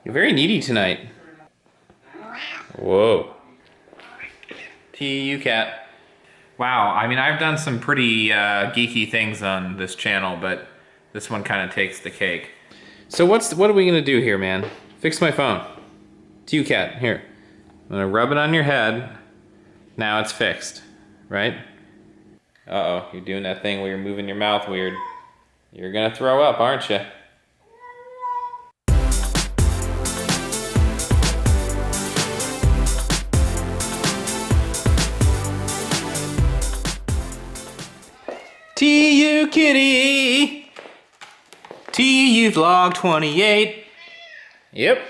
You're very needy tonight. Whoa. TUCat. Wow, I mean, I've done some pretty geeky things on this channel, but this one kind of takes the cake. So what are we gonna do here, man? Fix my phone. TUCat, here. I'm gonna rub it on your head. Now it's fixed, right? Uh-oh, you're doing that thing where you're moving your mouth weird. You're gonna throw up, aren't you? TU kitty! TUVlog 28. Yep.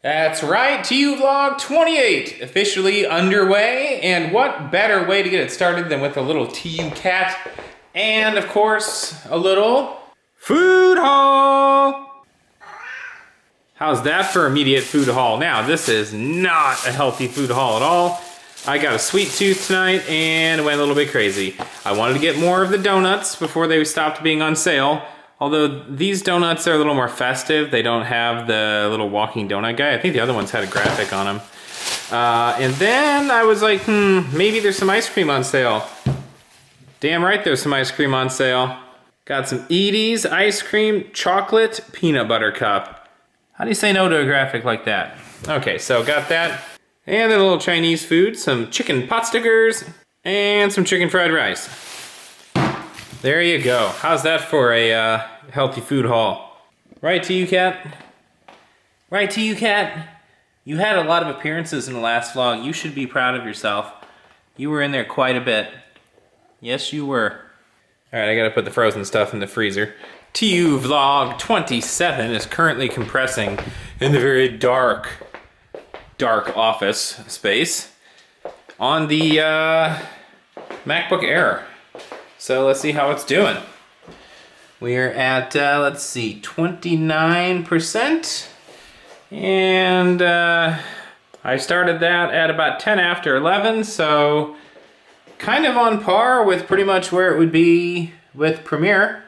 That's right, TUVlog 28 officially underway, and what better way to get it started than with a little TUCat and, of course, a little food haul. How's that for immediate food haul? Now, this is not a healthy food haul at all. I got a sweet tooth tonight and went a little bit crazy. I wanted to get more of the donuts before they stopped being on sale. Although these donuts are a little more festive. They don't have the little walking donut guy. I think the other ones had a graphic on them. And then I was like, maybe there's some ice cream on sale. Damn right there's some ice cream on sale. Got some Edie's ice cream chocolate peanut butter cup. How do you say no to a graphic like that? Okay, so got that. And then a little Chinese food, some chicken pot stickers, and some chicken fried rice. There you go. How's that for a healthy food haul? Right, TUCat? Right, TUCat? You had a lot of appearances in the last vlog. You should be proud of yourself. You were in there quite a bit. Yes, you were. All right, I gotta put the frozen stuff in the freezer. TUVlog 27 is currently compressing in the very dark office space on the MacBook Air. So let's see how it's doing. We're at, let's see, 29%. And I started that at about 10 after 11, so kind of on par with pretty much where it would be with Premiere.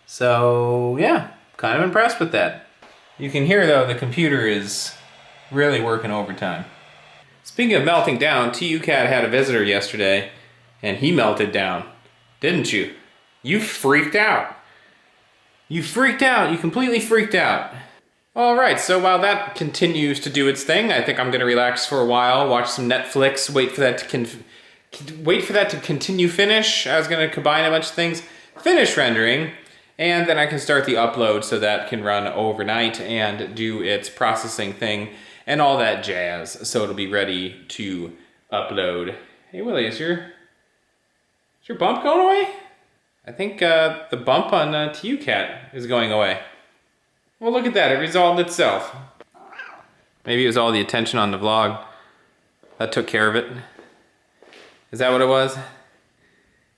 So yeah, kind of impressed with that. You can hear though, the computer is really working overtime. Speaking of melting down, TUCat had a visitor yesterday, and he melted down, didn't you? You freaked out. You freaked out. You completely freaked out. All right, so while that continues to do its thing, I think I'm gonna relax for a while, watch some Netflix, wait for that to continue finish. I was gonna combine a bunch of things, finish rendering, and then I can start the upload so that can run overnight and do its processing thing and all that jazz, so it'll be ready to upload. Hey Willie, is your bump going away? I think the bump on TUCat is going away. Well, look at that, it resolved itself. Maybe it was all the attention on the vlog that took care of it. Is that what it was?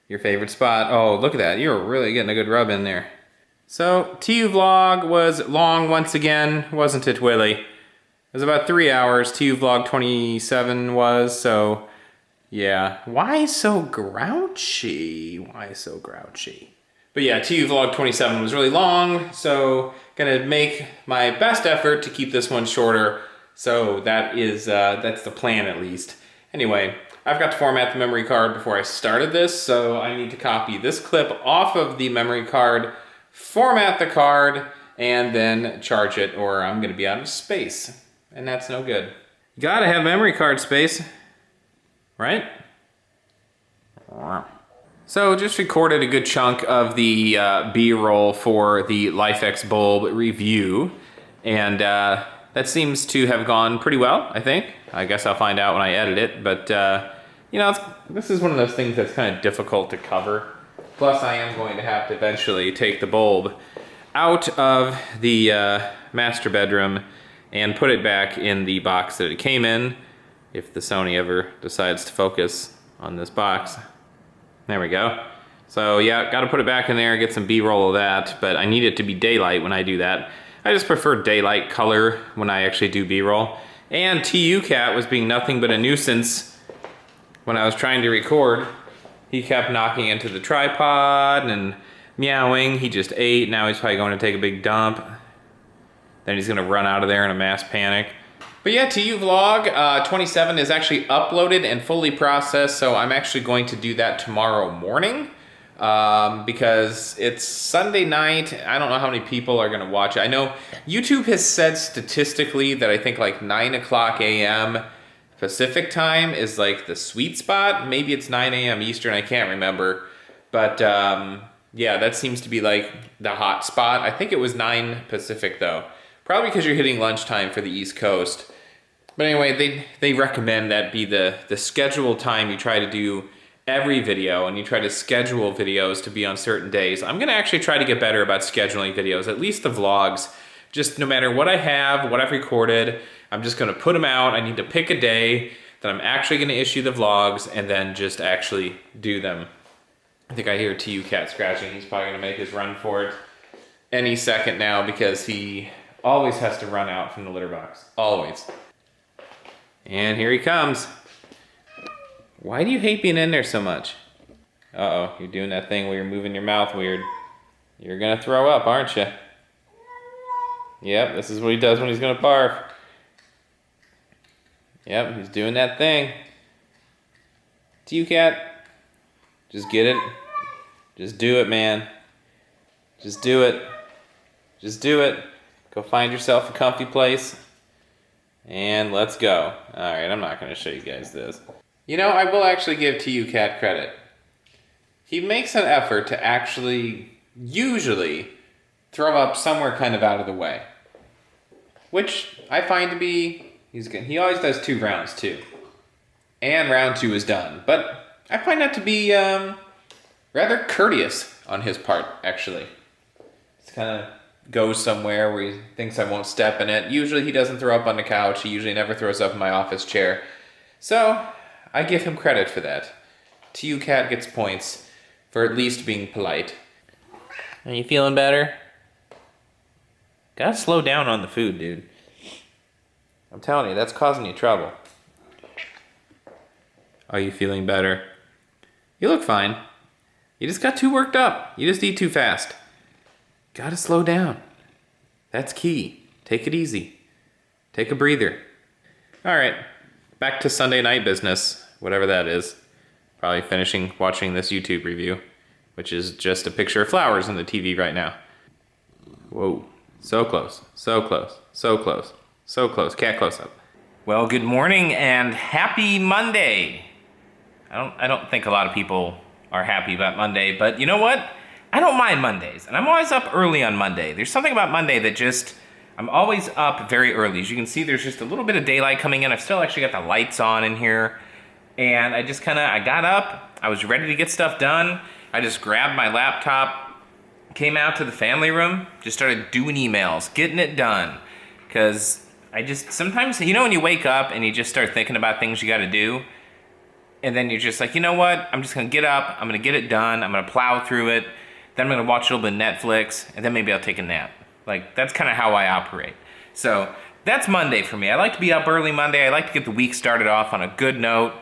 Your favorite spot? Oh, look at that, you're really getting a good rub in there. So, TUVlog was long once again, wasn't it, Willie? It was about 3 hours, TUVlog 27 was, so yeah. Why so grouchy? Why so grouchy? But yeah, TUVlog 27 was really long, so gonna make my best effort to keep this one shorter. So that is, that's the plan at least. Anyway, I've got to format the memory card before I started this, so I need to copy this clip off of the memory card, format the card, and then charge it, or I'm gonna be out of space. And that's no good. You gotta have memory card space, right? So just recorded a good chunk of the B-roll for the LifeX bulb review, and that seems to have gone pretty well, I think. I guess I'll find out when I edit it, but you know, this is one of those things that's kind of difficult to cover. Plus I am going to have to eventually take the bulb out of the master bedroom and put it back in the box that it came in, if the Sony ever decides to focus on this box. There we go. So yeah, gotta put it back in there, get some B-roll of that, but I need it to be daylight when I do that. I just prefer daylight color when I actually do B-roll. And TUCat was being nothing but a nuisance when I was trying to record. He kept knocking into the tripod and meowing. He just ate, now he's probably going to take a big dump. Then he's gonna run out of there in a mass panic. But yeah, TUVlog 27 is actually uploaded and fully processed, so I'm actually going to do that tomorrow morning. Because it's Sunday night. I don't know how many people are gonna watch it. I know YouTube has said statistically that I think like 9 o'clock a.m. Pacific time is like the sweet spot. Maybe it's 9 a.m. Eastern, I can't remember. But yeah, that seems to be like the hot spot. I think it was 9 Pacific though. Probably because you're hitting lunchtime for the East Coast. But anyway, they recommend that be the scheduled time you try to do every video, and you try to schedule videos to be on certain days. I'm gonna actually try to get better about scheduling videos, at least the vlogs. Just no matter what I have, what I've recorded, I'm just gonna put them out. I need to pick a day that I'm actually gonna issue the vlogs and then just actually do them. I think I hear TUCat scratching. He's probably gonna make his run for it any second now because he always has to run out from the litter box, always. And here he comes. Why do you hate being in there so much? Uh-oh, you're doing that thing where you're moving your mouth weird. You're gonna throw up, aren't you? Yep, this is what he does when he's gonna barf. Yep, he's doing that thing. TUCat, just get it. Just do it, man. Just do it. Just do it. Go find yourself a comfy place. And let's go. Alright, I'm not gonna show you guys this. You know, I will actually give TUCat credit. He makes an effort to actually, usually, throw up somewhere kind of out of the way. Which I find to be, he's good. He always does 2 rounds too. And round 2 is done. But I find that to be rather courteous on his part, actually. Just kind of goes somewhere where he thinks I won't step in it. Usually he doesn't throw up on the couch. He usually never throws up in my office chair. So I give him credit for that. TUCat gets points for at least being polite. Are you feeling better? Gotta slow down on the food, dude. I'm telling you, that's causing you trouble. Are you feeling better? You look fine. You just got too worked up. You just eat too fast. Gotta slow down. That's key. Take it easy. Take a breather. All right, back to Sunday night business, whatever that is. Probably finishing watching this YouTube review, which is just a picture of flowers on the TV right now. Whoa, so close, so close, so close, so close. Cat close up. Well, good morning and happy Monday. I don't think a lot of people are happy about Monday, but you know what? I don't mind Mondays, and I'm always up early on Monday. There's something about Monday that just, I'm always up very early. As you can see, there's just a little bit of daylight coming in. I've still actually got the lights on in here, and I got up, I was ready to get stuff done. I just grabbed my laptop, came out to the family room, just started doing emails, getting it done. Because sometimes, you know when you wake up and you just start thinking about things you gotta do, and then you're just like, you know what, I'm just gonna get up, I'm gonna get it done, I'm gonna plow through it, then I'm gonna watch a little bit of Netflix, and then maybe I'll take a nap. Like, that's kind of how I operate. So, that's Monday for me. I like to be up early Monday, I like to get the week started off on a good note.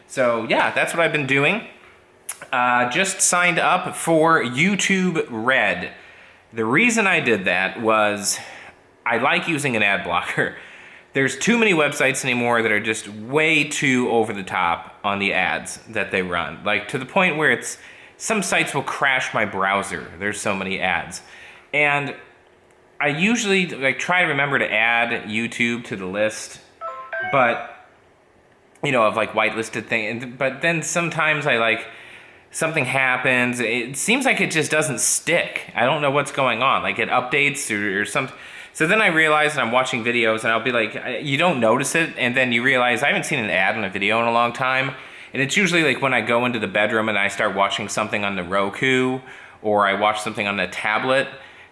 So yeah, that's what I've been doing. Just signed up for YouTube Red. The reason I did that was I like using an ad blocker. There's too many websites anymore that are just way too over the top on the ads that they run. Like to the point where some sites will crash my browser. There's so many ads. And I usually try to remember to add YouTube to the list, but you know, of like whitelisted things, but then sometimes something happens, it seems like it just doesn't stick. I don't know what's going on, like it updates or something. So then I realize that I'm watching videos and I'll be like, you don't notice it, and then you realize I haven't seen an ad on a video in a long time, and it's usually like when I go into the bedroom and I start watching something on the Roku, or I watch something on the tablet,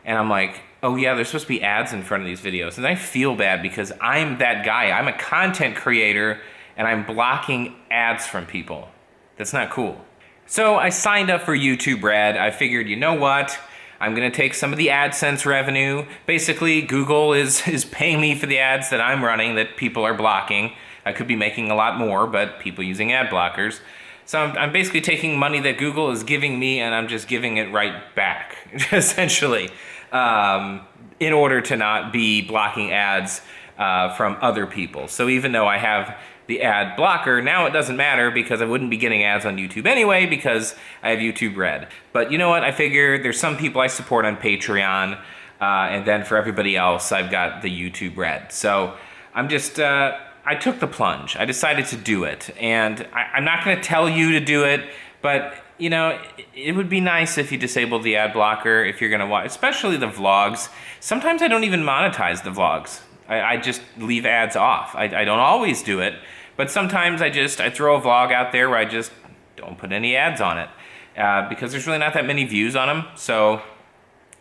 and I'm like, oh yeah, there's supposed to be ads in front of these videos, and I feel bad because I'm that guy. I'm a content creator, and I'm blocking ads from people. That's not cool. So I signed up for YouTube Red. I figured, you know what? I'm gonna take some of the AdSense revenue. Basically, Google is paying me for the ads that I'm running that people are blocking. I could be making a lot more, but people using ad blockers. So I'm basically taking money that Google is giving me and I'm just giving it right back, essentially. in order to not be blocking ads from other people. So even though I have the ad blocker, now it doesn't matter because I wouldn't be getting ads on YouTube anyway because I have YouTube Red. But you know what? I figure there's some people I support on Patreon, and then for everybody else, I've got the YouTube Red. So I'm just, I took the plunge. I decided to do it. And I'm not going to tell you to do it, but you know, it would be nice if you disabled the ad blocker if you're going to watch, especially the vlogs. Sometimes I don't even monetize the vlogs. I just leave ads off. I don't always do it, but sometimes I throw a vlog out there where I just don't put any ads on it because there's really not that many views on them. So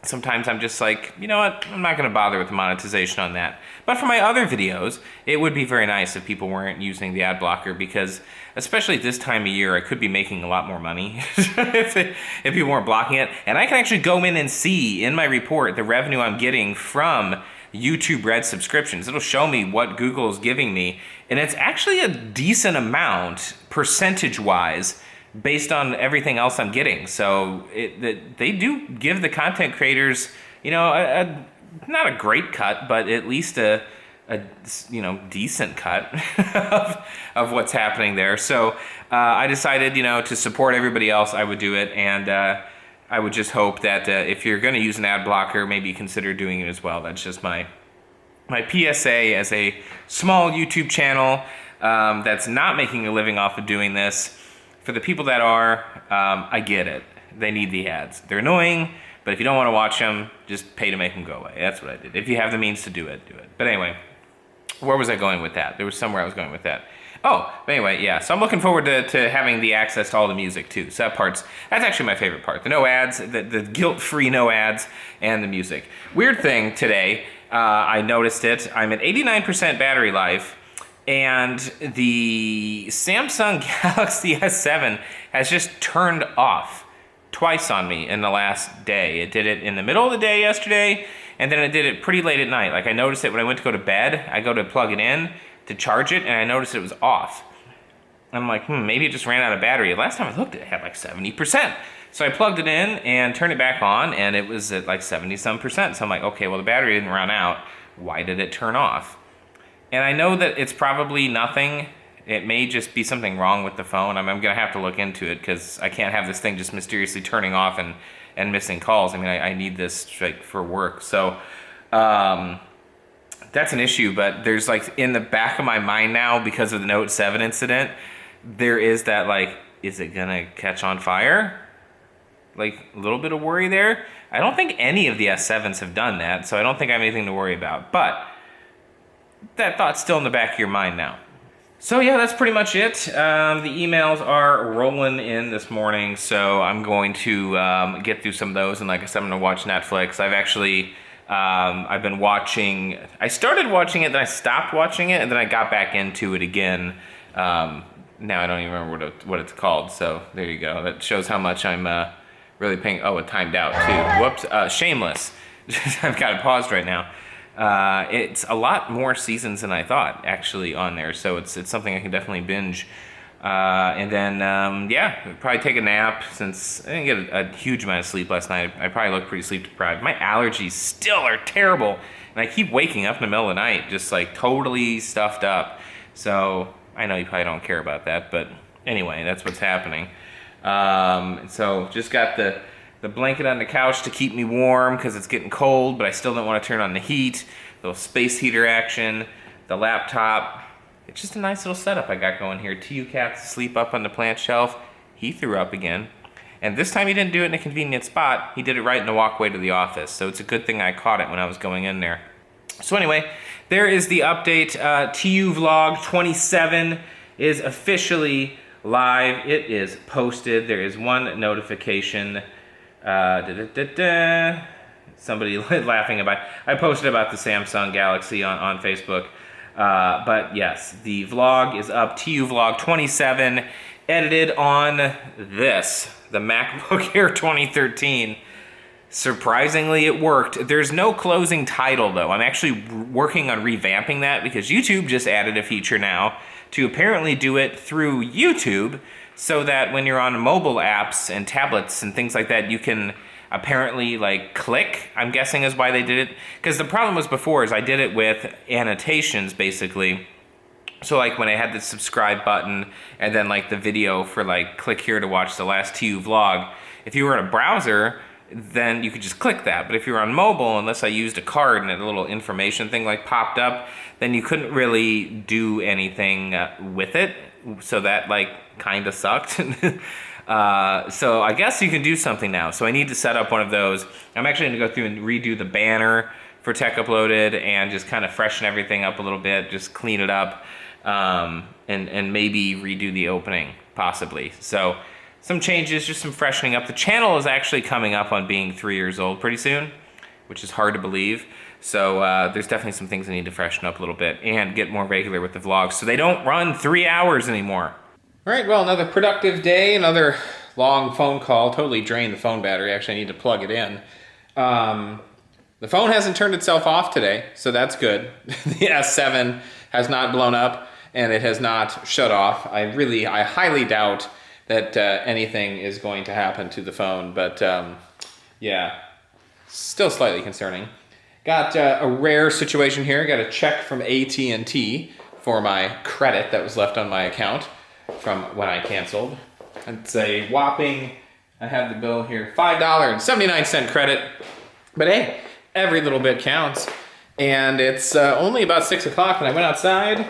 sometimes I'm just like, you know what, I'm not gonna bother with the monetization on that. But for my other videos, it would be very nice if people weren't using the ad blocker because especially at this time of year, I could be making a lot more money if people weren't blocking it. And I can actually go in and see in my report the revenue I'm getting from YouTube Red subscriptions. It'll show me what Google is giving me. And it's actually a decent amount percentage-wise based on everything else I'm getting. So they do give the content creators, you know, not a great cut, but at least a you know, decent cut of what's happening there. So I decided, you know, to support everybody else, I would do it. And I would just hope that if you're going to use an ad blocker, maybe consider doing it as well. That's just my PSA as a small YouTube channel that's not making a living off of doing this. For the people that are, I get it. They need the ads. They're annoying, but if you don't want to watch them, just pay to make them go away. That's what I did. If you have the means to do it, do it. But anyway, where was I going with that? There was somewhere I was going with that. Oh, but anyway, yeah. So I'm looking forward to having the access to all the music too. So that's actually my favorite part. The no ads, the guilt-free no ads, and the music. Weird thing today, I noticed it. I'm at 89% battery life, and the Samsung Galaxy S7 has just turned off twice on me in the last day. It did it in the middle of the day yesterday, and then it did it pretty late at night. Like I noticed it when I went to go to bed. I go to plug it in to charge it, and I noticed it was off. I'm like, maybe it just ran out of battery. Last time I looked, it had like 70%. So I plugged it in and turned it back on, and it was at like 70-some%. So I'm like, okay, well the battery didn't run out. Why did it turn off? And I know that it's probably nothing. It may just be something wrong with the phone. I'm gonna have to look into it because I can't have this thing just mysteriously turning off and missing calls. I mean, I need this like for work. So, that's an issue, but there's like in the back of my mind now because of the Note 7 incident, there is that like, is it gonna catch on fire? Like a little bit of worry there. I don't think any of the S7s have done that, so I don't think I have anything to worry about, but that thought's still in the back of your mind now. So yeah, that's pretty much it. The emails are rolling in this morning, so I'm going to get through some of those, and like I said, I'm gonna watch Netflix. I've actually I've been watching, I started watching it, then I stopped watching it, and then I got back into it again. Now I don't even remember what it's called, so there you go. That shows how much I'm really paying. Oh, it timed out too. Whoops. Shameless. I've got it paused right now. It's a lot more seasons than I thought, actually, on there, so it's something I can definitely binge. And then, yeah, probably take a nap since I didn't get a huge amount of sleep last night. I probably look pretty sleep deprived. My allergies still are terrible, and I keep waking up in the middle of the night just like totally stuffed up. So I know you probably don't care about that, but anyway, that's what's happening. So just got the blanket on the couch to keep me warm because it's getting cold, but I still don't want to turn on the heat. Little space heater action, the laptop. It's just a nice little setup I got going here. TUCat's asleep up on the plant shelf. He threw up again. And this time he didn't do it in a convenient spot. He did it right in the walkway to the office. So it's a good thing I caught it when I was going in there. So anyway, there is the update. TUVlog 27 is officially live. It is posted. There is one notification. Somebody laughing about, I posted about the Samsung Galaxy on Facebook. But yes, the vlog is up, TUVlog 27, edited on this, the MacBook Air 2013. Surprisingly, it worked. There's no closing title though. I'm actually working on revamping that because YouTube just added a feature now to apparently do it through YouTube so that when you're on mobile apps and tablets and things like that, you can apparently like click, I'm guessing is why they did it. Because the problem was before is I did it with annotations basically. So like when I had the subscribe button and then like the video for like click here to watch the last TUVlog, if you were in a browser, then you could just click that. But if you were on mobile, unless I used a card and a little information thing like popped up, then you couldn't really do anything with it. So that like kind of sucked. So I guess you can do something now. So I need to set up one of those. I'm actually gonna go through and redo the banner for Tech Uploaded and just kind of freshen everything up a little bit, just clean it up, and maybe redo the opening, possibly. So some changes, just some freshening up. The channel is actually coming up on being 3 years old pretty soon, which is hard to believe. So there's definitely some things I need to freshen up a little bit and get more regular with the vlogs so they don't run 3 hours anymore. All right, well, another productive day, another long phone call. Totally drained the phone battery. Actually, I need to plug it in. The phone hasn't turned itself off today, so that's good. The S7 has not blown up and it has not shut off. I highly doubt that anything is going to happen to the phone, but yeah, still slightly concerning. Got a rare situation here. Got a check from AT&T for my credit that was left on my account from when I canceled. It's a whopping, I have the bill here, $5.79 credit. But hey, every little bit counts. And it's only about 6 o'clock and I went outside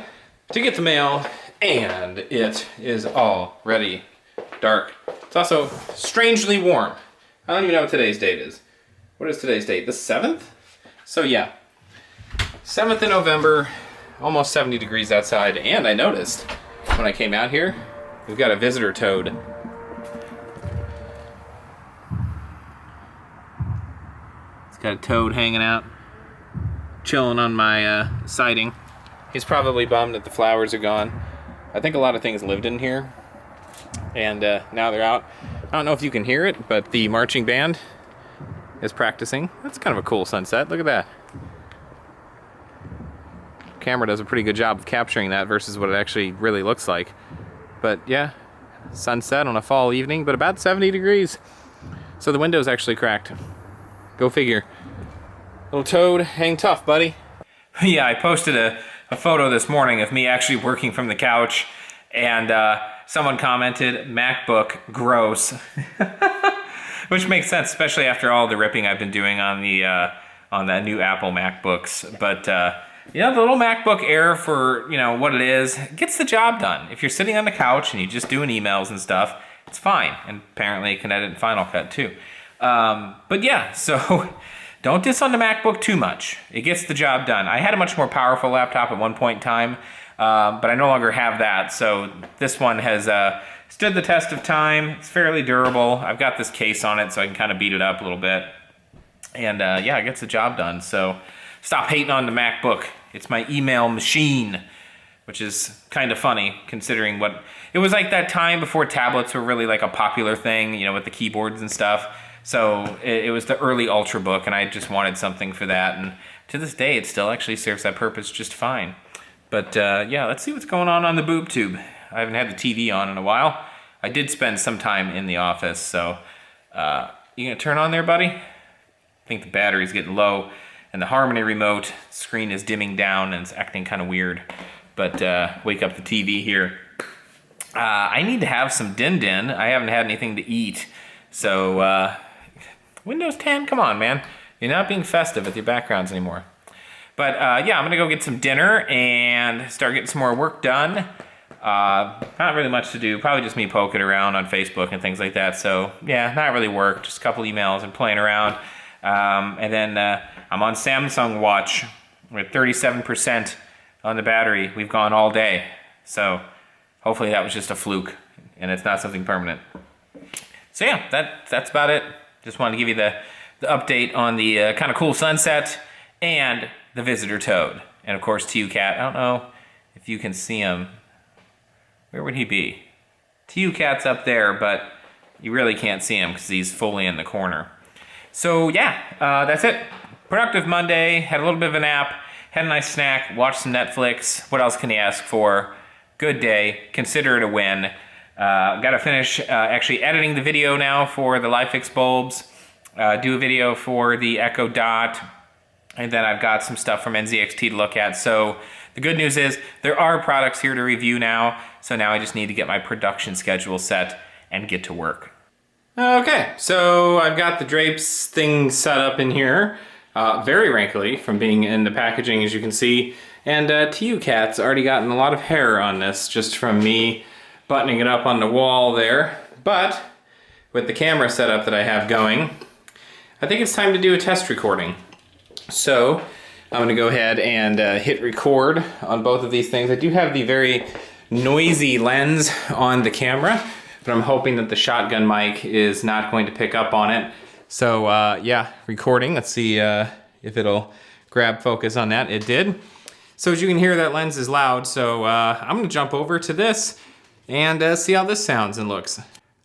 to get the mail and it is already dark. It's also strangely warm. I don't even know what today's date is. What is today's date? The 7th? So yeah, 7th of November, almost 70 degrees outside. And I noticed when I came out here, we've got a visitor toad. It's got a toad hanging out, chilling on my siding. He's probably bummed that the flowers are gone. I think a lot of things lived in here, and now they're out. I don't know if you can hear it, but the marching band is practicing. That's kind of a cool sunset. Look at that. Camera does a pretty good job of capturing that versus what it actually really looks like. But yeah, sunset on a fall evening, but about 70 degrees. So the window's actually cracked. Go figure. Little toad, hang tough, buddy. Yeah, I posted a photo this morning of me actually working from the couch, and someone commented, "MacBook, gross." Which makes sense, especially after all the ripping I've been doing on the new Apple MacBooks. But yeah, the little MacBook Air, for what it is, gets the job done. If you're sitting on the couch and you're just doing emails and stuff, it's fine. And apparently it can edit in Final Cut too. But yeah, so don't diss on the MacBook too much. It gets the job done. I had a much more powerful laptop at one point in time, but I no longer have that. So this one has stood the test of time. It's fairly durable. I've got this case on it so I can kind of beat it up a little bit. And yeah, it gets the job done. So stop hating on the MacBook. It's my email machine, which is kind of funny considering what it was like that time before tablets were really like a popular thing, with the keyboards and stuff. So it was the early Ultrabook, and I just wanted something for that. And to this day, it still actually serves that purpose just fine. But yeah, let's see what's going on the boob tube. I haven't had the TV on in a while. I did spend some time in the office, so you gonna turn on there, buddy? I think the battery's getting low, and the Harmony remote screen is dimming down, and it's acting kind of weird. But wake up the TV here. I need to have some din-din. I haven't had anything to eat, so Windows 10, come on, man. You're not being festive with your backgrounds anymore. But yeah, I'm gonna go get some dinner and start getting some more work done. Not really much to do, probably just me poking around on Facebook and things like that. So yeah, not really work, just a couple emails and playing around. And then I'm on Samsung Watch with 37% on the battery. We've gone all day. So hopefully that was just a fluke and it's not something permanent. So yeah, that's about it. Just wanted to give you the update on the kind of cool sunset and the visitor toad. And of course, TUCat. I don't know if you can see him. Where would he be? TUCat's up there, but you really can't see him because he's fully in the corner. So yeah, that's it. Productive Monday, had a little bit of a nap, had a nice snack, watched some Netflix. What else can you ask for? Good day, consider it a win. Got to finish actually editing the video now for the LifeX bulbs. do a video for the Echo Dot, and then I've got some stuff from NZXT to look at. So the good news is there are products here to review now, so now I just need to get my production schedule set and get to work. Okay, so I've got the drapes thing set up in here. Very wrinkly from being in the packaging, as you can see. And TUCat's already gotten a lot of hair on this just from me buttoning it up on the wall there. But with the camera setup that I have going, I think it's time to do a test recording. So I'm gonna go ahead and hit record on both of these things. I do have the very noisy lens on the camera, but I'm hoping that the shotgun mic is not going to pick up on it. So yeah, recording. Let's see if it'll grab focus on that. It did. So as you can hear, that lens is loud. So I'm gonna jump over to this and see how this sounds and looks.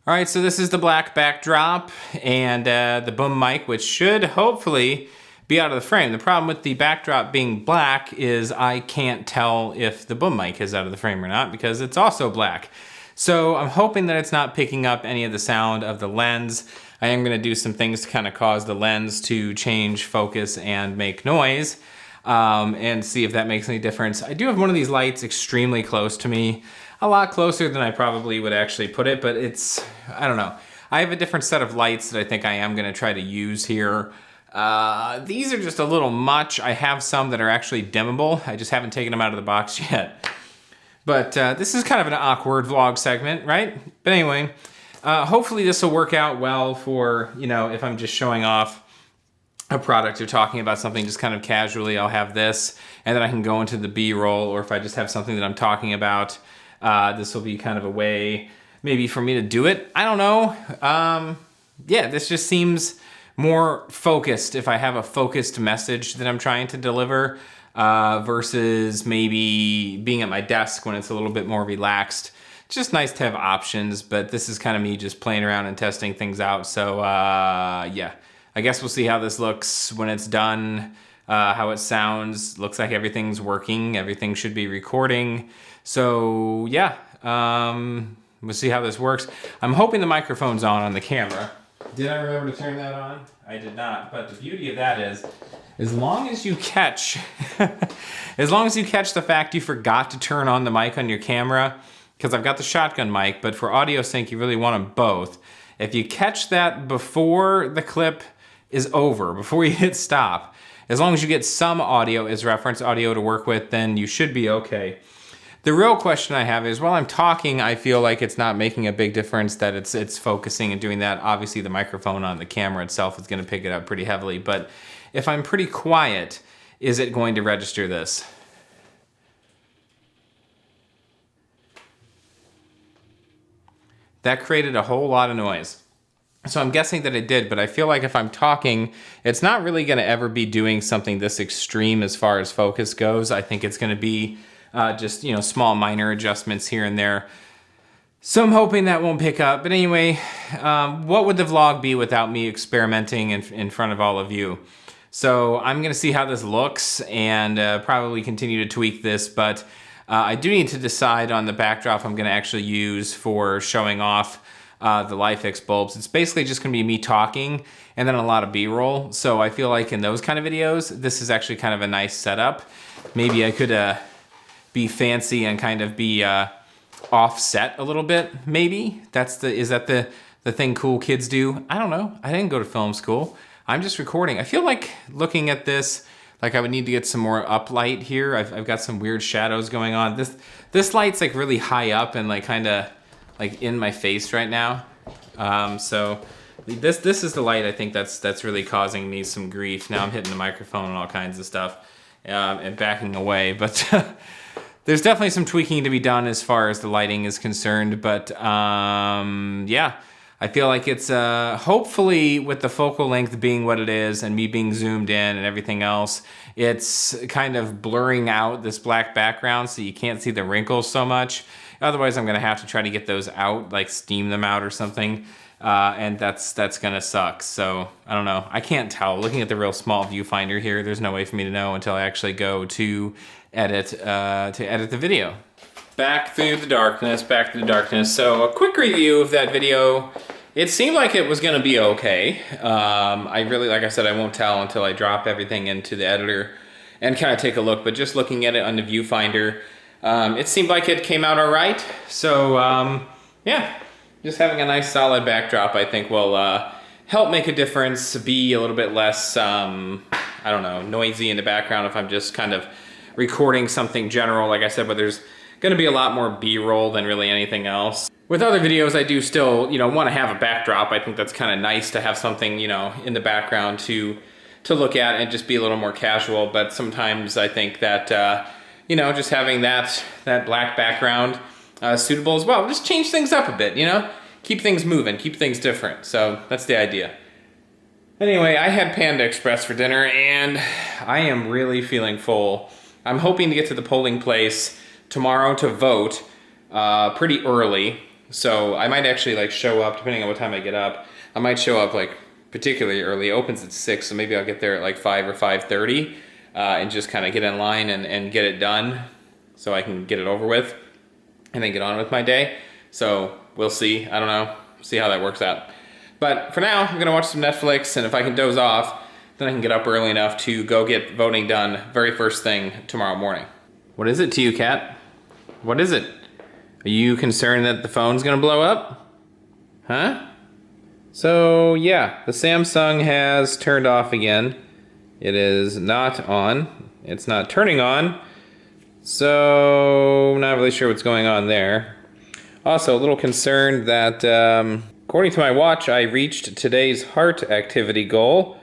All right, so this is the black backdrop and the boom mic, which should hopefully be out of the frame. The problem with the backdrop being black is I can't tell if the boom mic is out of the frame or not because it's also black. So I'm hoping that it's not picking up any of the sound of the lens. I am gonna do some things to kind of cause the lens to change focus and make noise and see if that makes any difference. I do have one of these lights extremely close to me. A lot closer than I probably would actually put it, but it's, I don't know. I have a different set of lights that I think I am gonna try to use here. These are just a little much. I have some that are actually dimmable. I just haven't taken them out of the box yet. But this is kind of an awkward vlog segment, right? But anyway, hopefully this will work out well for, you know, if I'm just showing off a product or talking about something just kind of casually, I'll have this, and then I can go into the B-roll, or if I just have something that I'm talking about, this will be kind of a way maybe for me to do it. I don't know. Yeah, this just seems more focused if I have a focused message that I'm trying to deliver versus maybe being at my desk when it's a little bit more relaxed. It's just nice to have options, but this is kind of me just playing around and testing things out. So yeah, I guess we'll see how this looks when it's done, how it sounds. Looks like everything's working. Everything should be recording. So yeah, we'll see how this works. I'm hoping the microphone's on the camera. Did I remember to turn that on? I did not, but the beauty of that is, as long as you catch, as long as you catch the fact you forgot to turn on the mic on your camera, because I've got the shotgun mic, but for audio sync, you really want them both. If you catch that before the clip is over, before you hit stop, as long as you get some audio as reference audio to work with, then you should be okay. The real question I have is, while I'm talking, I feel like it's not making a big difference that it's focusing and doing that. Obviously, the microphone on the camera itself is gonna pick it up pretty heavily, but if I'm pretty quiet, is it going to register this? That created a whole lot of noise. So I'm guessing that it did, but I feel like if I'm talking, it's not really gonna ever be doing something this extreme as far as focus goes. I think it's gonna be just, you know, small minor adjustments here and there. So I'm hoping that won't pick up. But anyway, what would the vlog be without me experimenting in front of all of you? So I'm gonna see how this looks and probably continue to tweak this, but I do need to decide on the backdrop I'm gonna actually use for showing off the LifeX bulbs. It's basically just gonna be me talking and then a lot of B-roll. So I feel like in those kind of videos, this is actually kind of a nice setup. Maybe I could be fancy and kind of be offset a little bit, maybe. Is that the thing cool kids do? I don't know. I didn't go to film school. I'm just recording. I feel like looking at this, like I would need to get some more uplight here. I've got some weird shadows going on. This light's like really high up and like kind of like in my face right now. So this is the light I think that's really causing me some grief. Now I'm hitting the microphone and all kinds of stuff and backing away, but there's definitely some tweaking to be done as far as the lighting is concerned, but yeah, I feel like it's hopefully with the focal length being what it is and me being zoomed in and everything else, it's kind of blurring out this black background so you can't see the wrinkles so much. Otherwise, I'm gonna have to try to get those out, like steam them out or something, and that's gonna suck. So I don't know. I can't tell. Looking at the real small viewfinder here, there's no way for me to know until I actually go to edit the video. Back through the darkness, back through the darkness. So a quick review of that video it seemed like it was going to be okay. I really, like I said, I won't tell until I drop everything into the editor and kind of take a look. But just looking at it on the viewfinder, it seemed like it came out all right. So yeah, just having a nice solid backdrop, I think, will help make a difference. Be a little bit less, I don't know, noisy in the background if I'm just kind of recording something general, like I said. But there's going to be a lot more B-roll than really anything else. With other videos, I do still, want to have a backdrop. I think that's kind of nice to have something, in the background to look at and just be a little more casual. But sometimes I think that, just having that black background suitable as well. Just change things up a bit, Keep things moving, keep things different. So that's the idea. Anyway, I had Panda Express for dinner, and I am really feeling full. I'm hoping to get to the polling place tomorrow to vote pretty early. So I might actually show up, depending on what time I get up. I might show up particularly early. It opens at 6, so maybe I'll get there at 5 or 5:30 and just kind of get in line and get it done so I can get it over with and then get on with my day. So we'll see. I don't know. See how that works out. But for now, I'm going to watch some Netflix, and if I can doze off, then I can get up early enough to go get voting done very first thing tomorrow morning. What is it, TUCat? What is it? Are you concerned that the phone's gonna blow up? Huh? So yeah, the Samsung has turned off again. It is not on. It's not turning on. So I'm not really sure what's going on there. Also a little concerned that according to my watch, I reached today's heart activity goal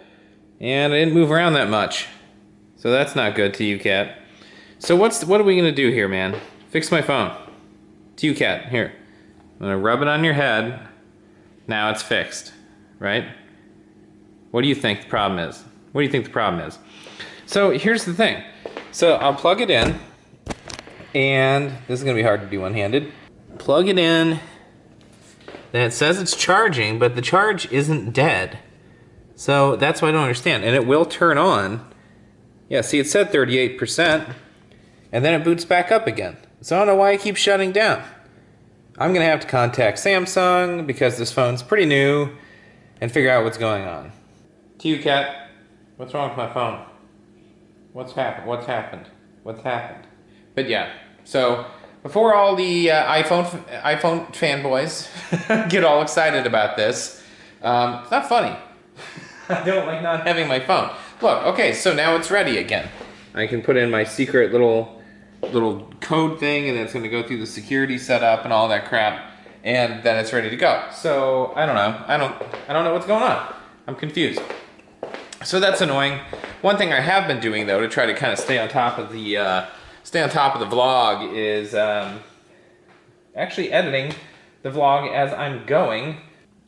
and I didn't move around that much. So that's not good, TUCat. So what are we gonna do here, man? Fix my phone. TUCat, here. I'm gonna rub it on your head. Now it's fixed, right? What do you think the problem is? What do you think the problem is? So here's the thing. So I'll plug it in, and this is gonna be hard to do one-handed. Plug it in, then it says it's charging, but the charge isn't dead. So that's what I don't understand, and it will turn on. Yeah, see, it said 38%, and then it boots back up again. So I don't know why it keeps shutting down. I'm gonna have to contact Samsung because this phone's pretty new and figure out what's going on. TUCat, what's wrong with my phone? What's happened? What's happened? What's happened? But yeah, so before all the iPhone fanboys get all excited about this, it's not funny. I don't like not having my phone. Look, okay, so now it's ready again. I can put in my secret little code thing, and then it's going to go through the security setup and all that crap, and then it's ready to go. So I don't know. I don't know what's going on. I'm confused. So that's annoying. One thing I have been doing though to try to kind of stay on top of the vlog is actually editing the vlog as I'm going.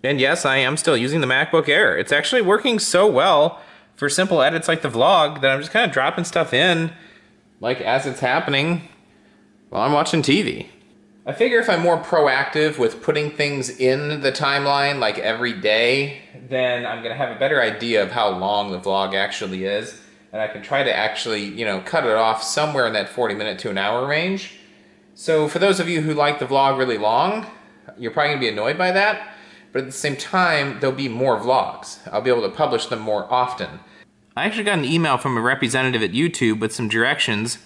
And yes, I am still using the MacBook Air. It's actually working so well for simple edits like the vlog that I'm just kind of dropping stuff in as it's happening while I'm watching TV. I figure if I'm more proactive with putting things in the timeline every day, then I'm gonna have a better idea of how long the vlog actually is, and I can try to actually, cut it off somewhere in that 40-minute to an hour range. So for those of you who like the vlog really long, you're probably gonna be annoyed by that, but at the same time, there'll be more vlogs. I'll be able to publish them more often. I actually got an email from a representative at YouTube with some directions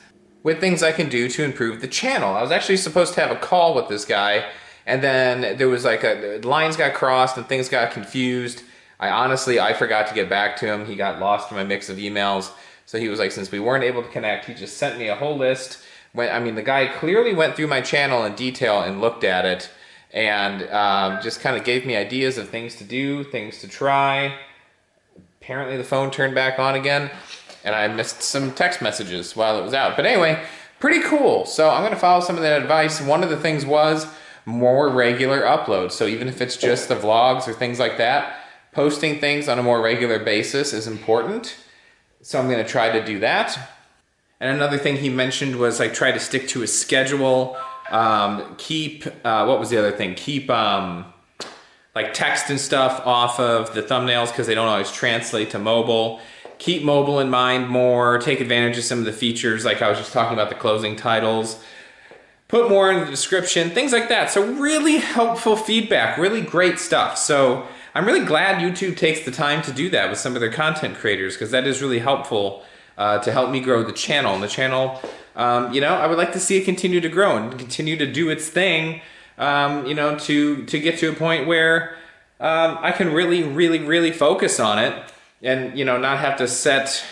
with things I can do to improve the channel. I was actually supposed to have a call with this guy, and then there was lines got crossed and things got confused. I forgot to get back to him. He got lost in my mix of emails. So he was like, since we weren't able to connect, he just sent me a whole list. The guy clearly went through my channel in detail and looked at it, and just kind of gave me ideas of things to do, things to try. Apparently the phone turned back on again, and I missed some text messages while it was out. But anyway, pretty cool. So I'm gonna follow some of that advice. One of the things was more regular uploads. So even if it's just the vlogs or things like that, posting things on a more regular basis is important. So I'm gonna try to do that. And another thing he mentioned was try to stick to a schedule. What was the other thing? Keep text and stuff off of the thumbnails because they don't always translate to mobile. Keep mobile in mind more, take advantage of some of the features, like I was just talking about the closing titles. put more in the description, things like that. So really helpful feedback, really great stuff. So I'm really glad YouTube takes the time to do that with some of their content creators, because that is really helpful to help me grow the channel. And the channel, you know, I would like to see it continue to grow and continue to do its thing, you know, to get to a point where I can really focus on it and, you know, not have to set,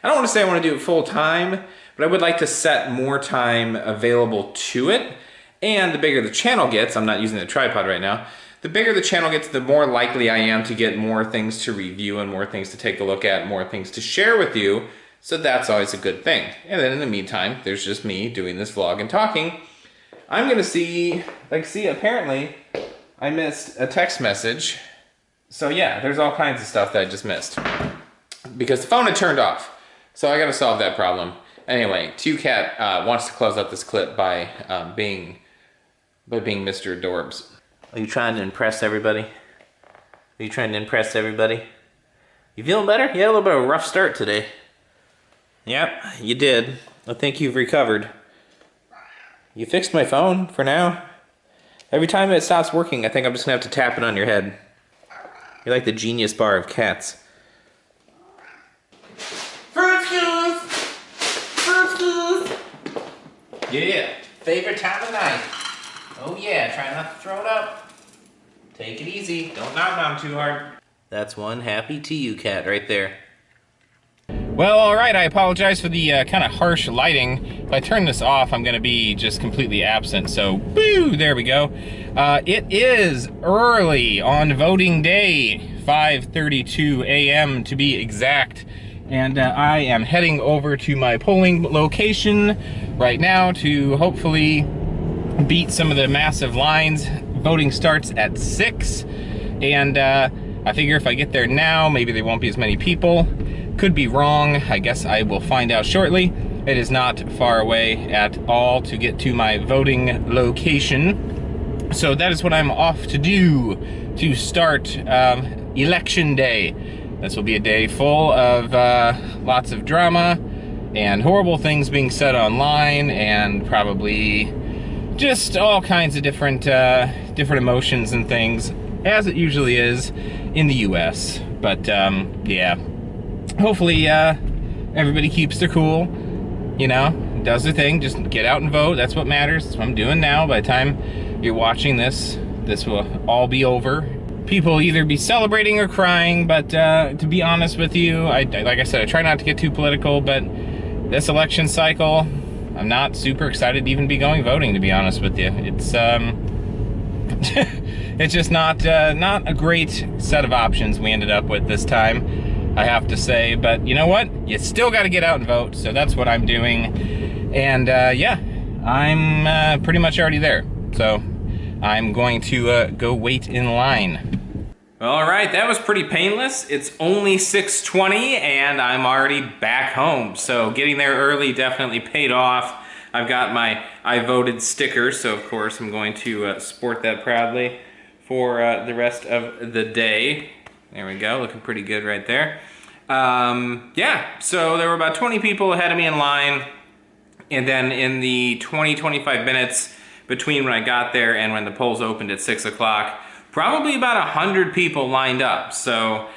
I don't want to say I want to do it full time, but I would like to set more time available to it. And the bigger the channel gets, I'm not using the tripod right now, the bigger the channel gets, the more likely I am to get more things to review and more things to take a look at, more things to share with you. So that's always a good thing. And then in the meantime, there's just me doing this vlog and talking. I'm gonna see, apparently I missed a text message. So yeah, there's all kinds of stuff that I just missed because the phone had turned off. So I gotta solve that problem. Anyway, TUCat wants to close out this clip by being Mr. Adorbs. Are you trying to impress everybody? Are you trying to impress everybody? You feeling better? You had a little bit of a rough start today. Yep, you did. I think you've recovered. You fixed my phone for now. Every time it stops working, I think I'm just gonna have to tap it on your head. You're like the Genius Bar of cats. Fruit juice! Fruit juice! Yeah, favorite time of night. Oh yeah, try not to throw it up. Take it easy, don't knock on too hard. That's one happy TUCat right there. Well, alright, I apologize for the kind of harsh lighting. If I turn this off, I'm going to be just completely absent, so boo, there we go. It is early on voting day, 5:32 a.m. to be exact, and I am heading over to my polling location right now to hopefully beat some of the massive lines. Voting starts at 6, and I figure if I get there now, maybe there won't be as many people. Could be wrong. I guess I will find out shortly. It is not far away at all to get to my voting location. So that is what I'm off to do to start election day. This will be a day full of lots of drama and horrible things being said online, and probably just all kinds of different emotions and things, as it usually is in the US. But yeah, hopefully everybody keeps their cool, you know, does their thing, just get out and vote. That's what matters. That's what I'm doing now. By the time you're watching this, this will all be over. People will either be celebrating or crying, but to be honest with you, like I said, I try not to get too political, but this election cycle, I'm not super excited to even be going voting, to be honest with you. It's it's just not a great set of options we ended up with this time, I have to say. But you know what? You still got to get out and vote, so that's what I'm doing. And yeah, I'm pretty much already there. So I'm going to go wait in line. All right, that was pretty painless. It's only 6:20 and I'm already back home. So getting there early definitely paid off. I've got my I voted sticker, so of course I'm going to sport that proudly for the rest of the day. There we go, looking pretty good right there. Yeah, so there were about 20 people ahead of me in line, and then in the 20-25 minutes between when I got there and when the polls opened at 6 o'clock, probably about 100 people lined up. So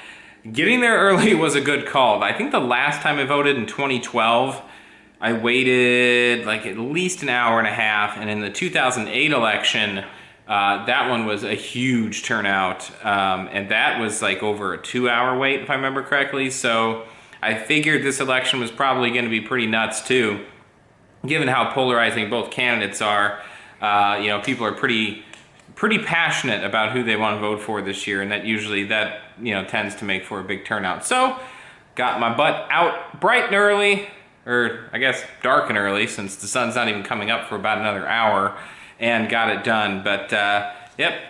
getting there early was a good call. I think the last time I voted in 2012, I waited like at least an hour and a half, and in the 2008 election, that one was a huge turnout, and that was like over a 2-hour wait, if I remember correctly. So I figured this election was probably going to be pretty nuts too, given how polarizing both candidates are. You know, people are pretty passionate about who they want to vote for this year, and that usually tends to make for a big turnout. So got my butt out bright and early, or I guess dark and early, since the sun's not even coming up for about another hour, and got it done. But yep,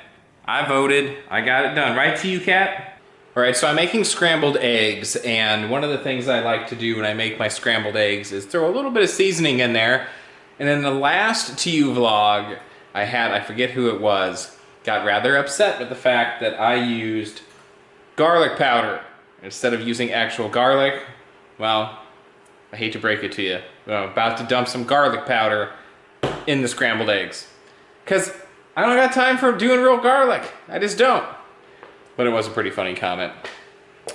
I voted, I got it done. Right, TUCat? All right, so I'm making scrambled eggs, and one of the things I like to do when I make my scrambled eggs is throw a little bit of seasoning in there. And in the last TUVlog I forget who it was, got rather upset with the fact that I used garlic powder instead of using actual garlic. Well, I hate to break it to you, but I'm about to dump some garlic powder in the scrambled eggs. Because I don't got time for doing real garlic. I just don't. But it was a pretty funny comment.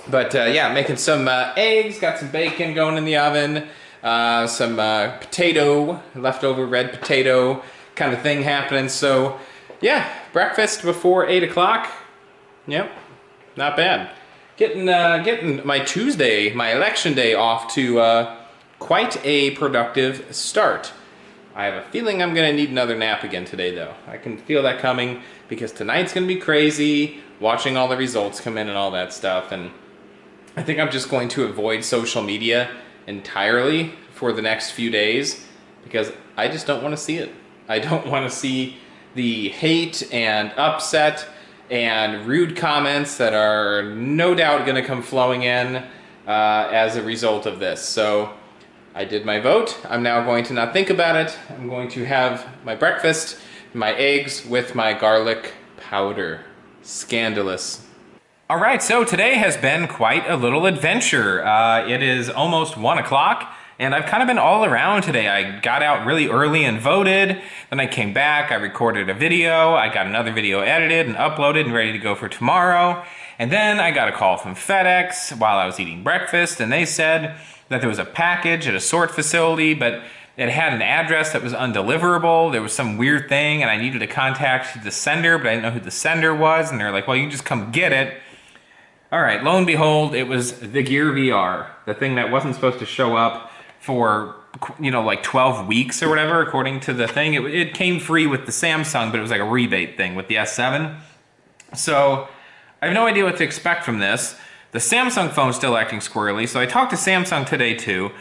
But yeah, making some eggs, got some bacon going in the oven, some potato, leftover red potato kind of thing happening. So yeah, breakfast before 8 o'clock. Yep, not bad. Getting my Tuesday, my election day off to quite a productive start. I have a feeling I'm gonna need another nap again today though. I can feel that coming because tonight's gonna be crazy, watching all the results come in and all that stuff. And I think I'm just going to avoid social media entirely for the next few days because I just don't want to see it. I don't want to see the hate and upset and rude comments that are no doubt going to come flowing in as a result of this. So I did my vote. I'm now going to not think about it. I'm going to have my breakfast, my eggs with my garlic powder. Scandalous. All right, so today has been quite a little adventure. It is almost 1 o'clock, and I've kind of been all around today. I got out really early and voted, then I came back, I recorded a video, I got another video edited and uploaded and ready to go for tomorrow, and then I got a call from FedEx while I was eating breakfast, and they said that there was a package at a sort facility, but it had an address that was undeliverable. There was some weird thing, and I needed to contact the sender, but I didn't know who the sender was, and they're like, well, you can just come get it. All right, lo and behold, it was the Gear VR, the thing that wasn't supposed to show up for, you know, like 12 weeks or whatever, according to the thing. It came free with the Samsung, but it was like a rebate thing with the S7. So I have no idea what to expect from this. The Samsung phone's still acting squirrely, so I talked to Samsung today too.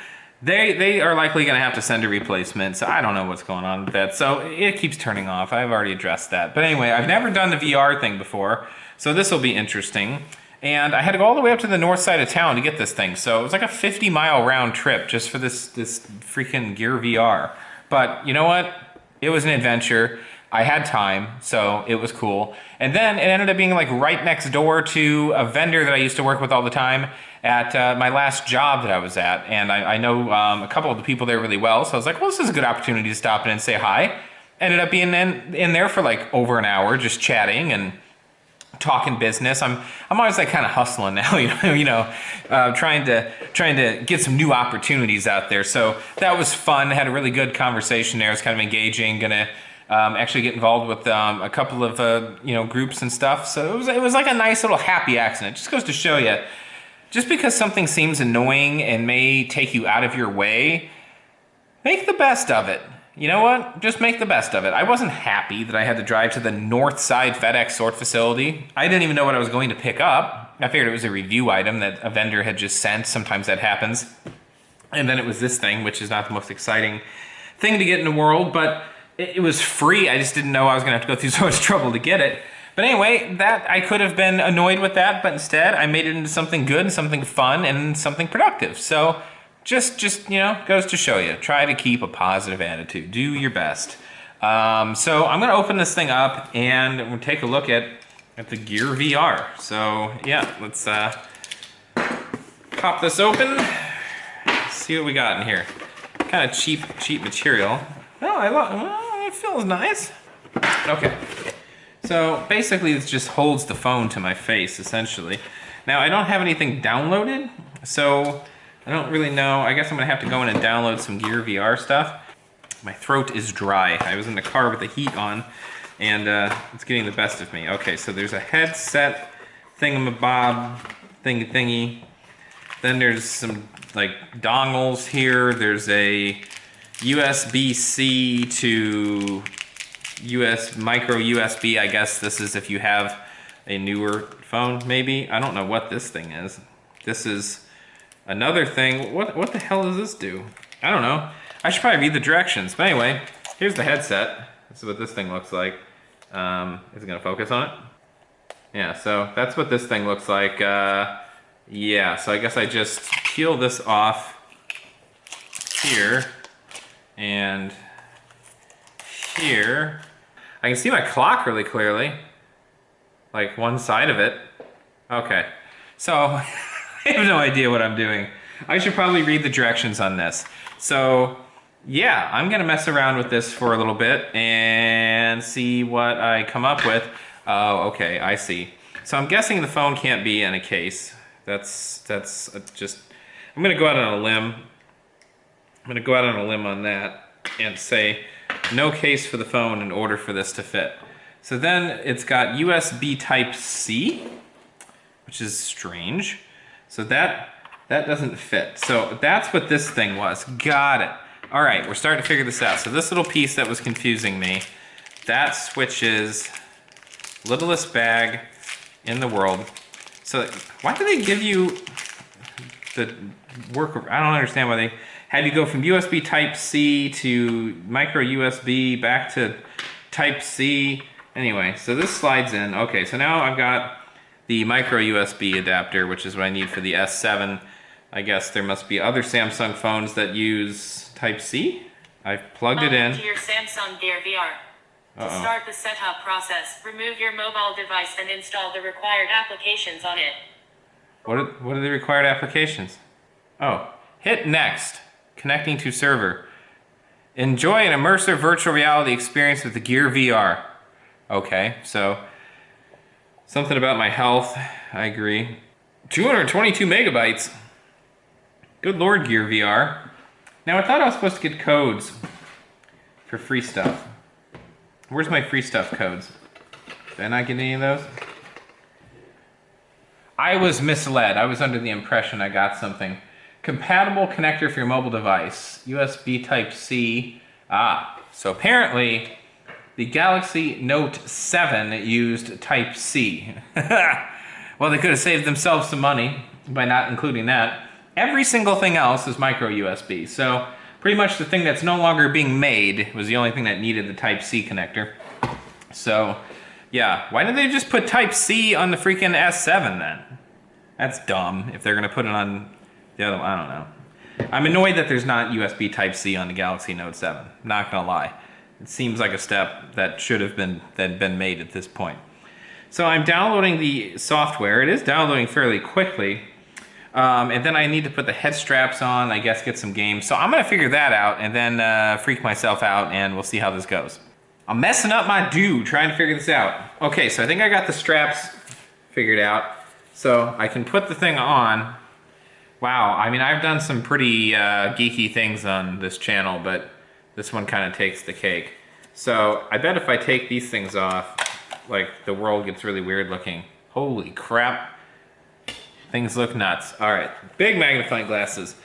They are likely going to have to send a replacement, so I don't know what's going on with that. So it keeps turning off. I've already addressed that. But anyway, I've never done the VR thing before, so this will be interesting. And I had to go all the way up to the north side of town to get this thing. So it was like a 50-mile round trip just for this freaking Gear VR. But you know what? It was an adventure. I had time, so it was cool. And then it ended up being like right next door to a vendor that I used to work with all the time at my last job that I was at. And I know a couple of the people there really well. So I was like, well, this is a good opportunity to stop in and say hi. Ended up being in there for like over an hour just chatting and talking business. I'm always like kind of hustling now, trying to get some new opportunities out there. So that was fun. Had a really good conversation there. It was kind of engaging. Gonna actually get involved with a couple of groups and stuff. So it was like a nice little happy accident. Just goes to show you, just because something seems annoying and may take you out of your way, make the best of it. You know what? Just make the best of it. I wasn't happy that I had to drive to the north side FedEx sort facility. I didn't even know what I was going to pick up. I figured it was a review item that a vendor had just sent. Sometimes that happens. And then it was this thing, which is not the most exciting thing to get in the world, but it was free. I just didn't know I was going to have to go through so much trouble to get it. But anyway, that I could have been annoyed with that, but instead I made it into something good and something fun and something productive. So just goes to show you. Try to keep a positive attitude. Do your best. So I'm going to open this thing up and we'll take a look at the Gear VR. So yeah, let's pop this open. Let's see what we got in here. Kind of cheap material. Oh, it feels nice. Okay. So basically this just holds the phone to my face, essentially. Now I don't have anything downloaded, so I don't really know. I guess I'm gonna have to go in and download some Gear VR stuff. My throat is dry. I was in the car with the heat on, and it's getting the best of me. Okay, so there's a headset thingamabob thingy. Then there's some like dongles here. There's a USB-C to micro USB. I guess this is if you have a newer phone, maybe. I don't know what this thing is. This is another thing. What the hell does this do? I don't know. I should probably read the directions. But anyway, here's the headset. This is what this thing looks like. Is it gonna focus on it? Yeah, so that's what this thing looks like. Yeah, so I guess I just peel this off here and here. I can see my clock really clearly, like one side of it. Okay, so I have no idea what I'm doing. I should probably read the directions on this. So yeah, I'm gonna mess around with this for a little bit and see what I come up with. Oh, okay, I see. So I'm guessing the phone can't be in a case. That's just, I'm gonna go out on a limb. I'm gonna go out on a limb on that and say no case for the phone in order for this to fit. So then it's got USB Type-C, which is strange. So that doesn't fit. So that's what this thing was. Got it. All right, we're starting to figure this out. So this little piece that was confusing me, that switches littlest bag in the world. So why do they give you the work? I don't understand why they had you go from USB Type-C to micro USB back to Type-C. Anyway, so this slides in. Okay, so now I've got the micro USB adapter, which is what I need for the S7. I guess there must be other Samsung phones that use Type-C. I've plugged it in. To your Samsung Gear VR. To start the setup process, remove your mobile device and install the required applications on it. What are the required applications? Oh, hit next. Connecting to server. Enjoy an immersive virtual reality experience with the Gear VR. Okay, so something about my health, I agree. 222 megabytes. Good Lord, Gear VR. Now I thought I was supposed to get codes for free stuff. Where's my free stuff codes? Did I not get any of those? I was misled. I was under the impression I got something. Compatible connector for your mobile device. USB Type-C. So apparently the Galaxy Note 7 used Type-C. Well, they could have saved themselves some money by not including that. Every single thing else is micro USB. So pretty much the thing that's no longer being made was the only thing that needed the Type-C connector. So yeah, why didn't they just put Type-C on the freaking S7 then? That's dumb if they're gonna put it on the other one. I don't know. I'm annoyed that there's not USB Type-C on the Galaxy Note 7. Not gonna lie. It seems like a step that should have been made at this point. So I'm downloading the software. It is downloading fairly quickly. And then I need to put the head straps on, I guess get some games. So I'm gonna figure that out and then freak myself out and we'll see how this goes. I'm messing up my due trying to figure this out. Okay, so I think I got the straps figured out. So I can put the thing on. Wow, I mean I've done some pretty geeky things on this channel, but this one kind of takes the cake. So I bet if I take these things off, like the world gets really weird looking. Holy crap. Things look nuts. All right, big magnifying glasses.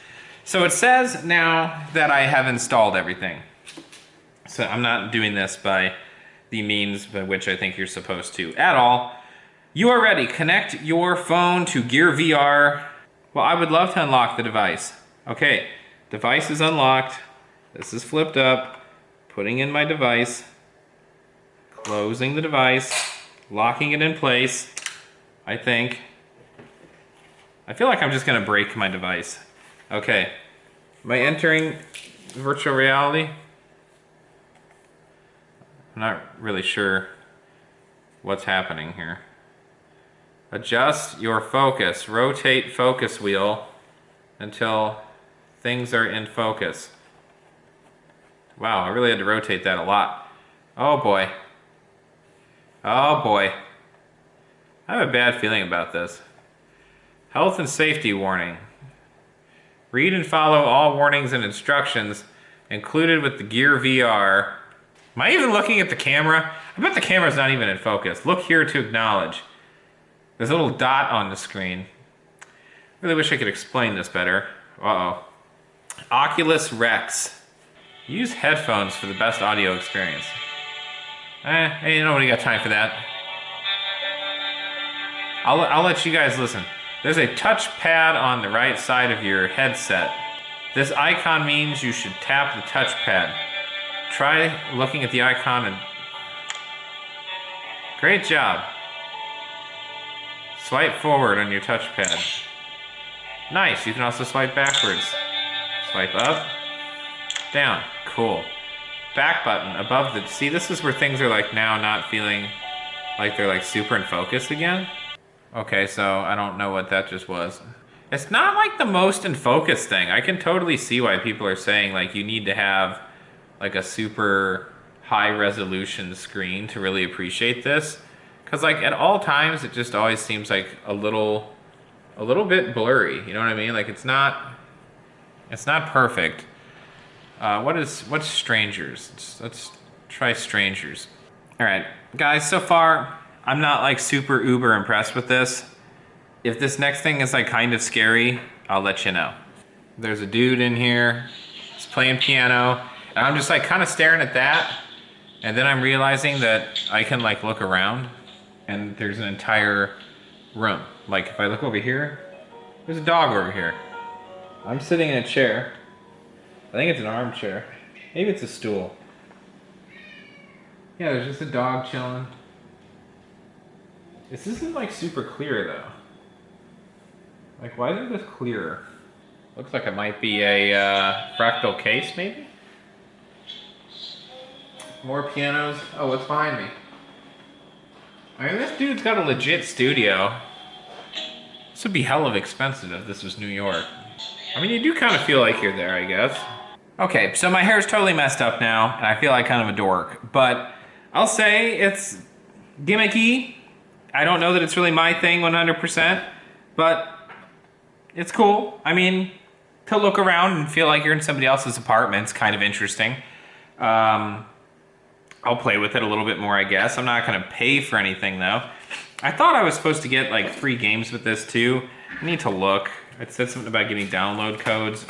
So it says now that I have installed everything. So I'm not doing this by the means by which I think you're supposed to at all. You are ready. Connect your phone to Gear VR. Well, I would love to unlock the device. Okay, device is unlocked. This is flipped up. Putting in my device. Closing the device. Locking it in place, I think. I feel like I'm just gonna break my device. Okay, am I entering virtual reality? I'm not really sure what's happening here. Adjust your focus. Rotate focus wheel until things are in focus. Wow, I really had to rotate that a lot. Oh boy. Oh boy. I have a bad feeling about this. Health and safety warning. Read and follow all warnings and instructions included with the Gear VR. Am I even looking at the camera? I bet the camera's not even in focus. Look here to acknowledge. There's a little dot on the screen. I really wish I could explain this better. Uh-oh. Oculus Rex. Use headphones for the best audio experience. Hey, nobody got time for that. I'll let you guys listen. There's a touch pad on the right side of your headset. This icon means you should tap the touchpad. Try looking at the icon and... Great job. Swipe forward on your touchpad. Nice, you can also swipe backwards. Swipe up, down, cool. Back button above the... See, this is where things are like now not feeling like they're like super in focus again. Okay, so I don't know what that just was. It's not like the most in focus thing. I can totally see why people are saying like you need to have like a super high resolution screen to really appreciate this. Cause like at all times it just always seems like a little bit blurry. You know what I mean? Like it's not perfect. What's strangers? Let's try strangers. All right, guys, so far I'm not like super uber impressed with this. If this next thing is like kind of scary, I'll let you know. There's a dude in here, he's playing piano, and I'm just like kind of staring at that, and then I'm realizing that I can like look around and there's an entire room. Like if I look over here, there's a dog over here. I'm sitting in a chair. I think it's an armchair. Maybe it's a stool. Yeah, there's just a dog chilling. This isn't like super clear though. Like why isn't this clearer? Looks like it might be a fractal case maybe? More pianos. Oh, what's behind me? I mean, this dude's got a legit studio. This would be hell of expensive if this was New York. I mean, you do kind of feel like you're there, I guess. Okay, so my hair's totally messed up now, and I feel like kind of a dork, but I'll say it's gimmicky. I don't know that it's really my thing 100%, but it's cool. I mean, to look around and feel like you're in somebody else's apartment is kind of interesting. I'll play with it a little bit more, I guess. I'm not gonna pay for anything though. I thought I was supposed to get like free games with this too. I need to look. It said something about getting download codes.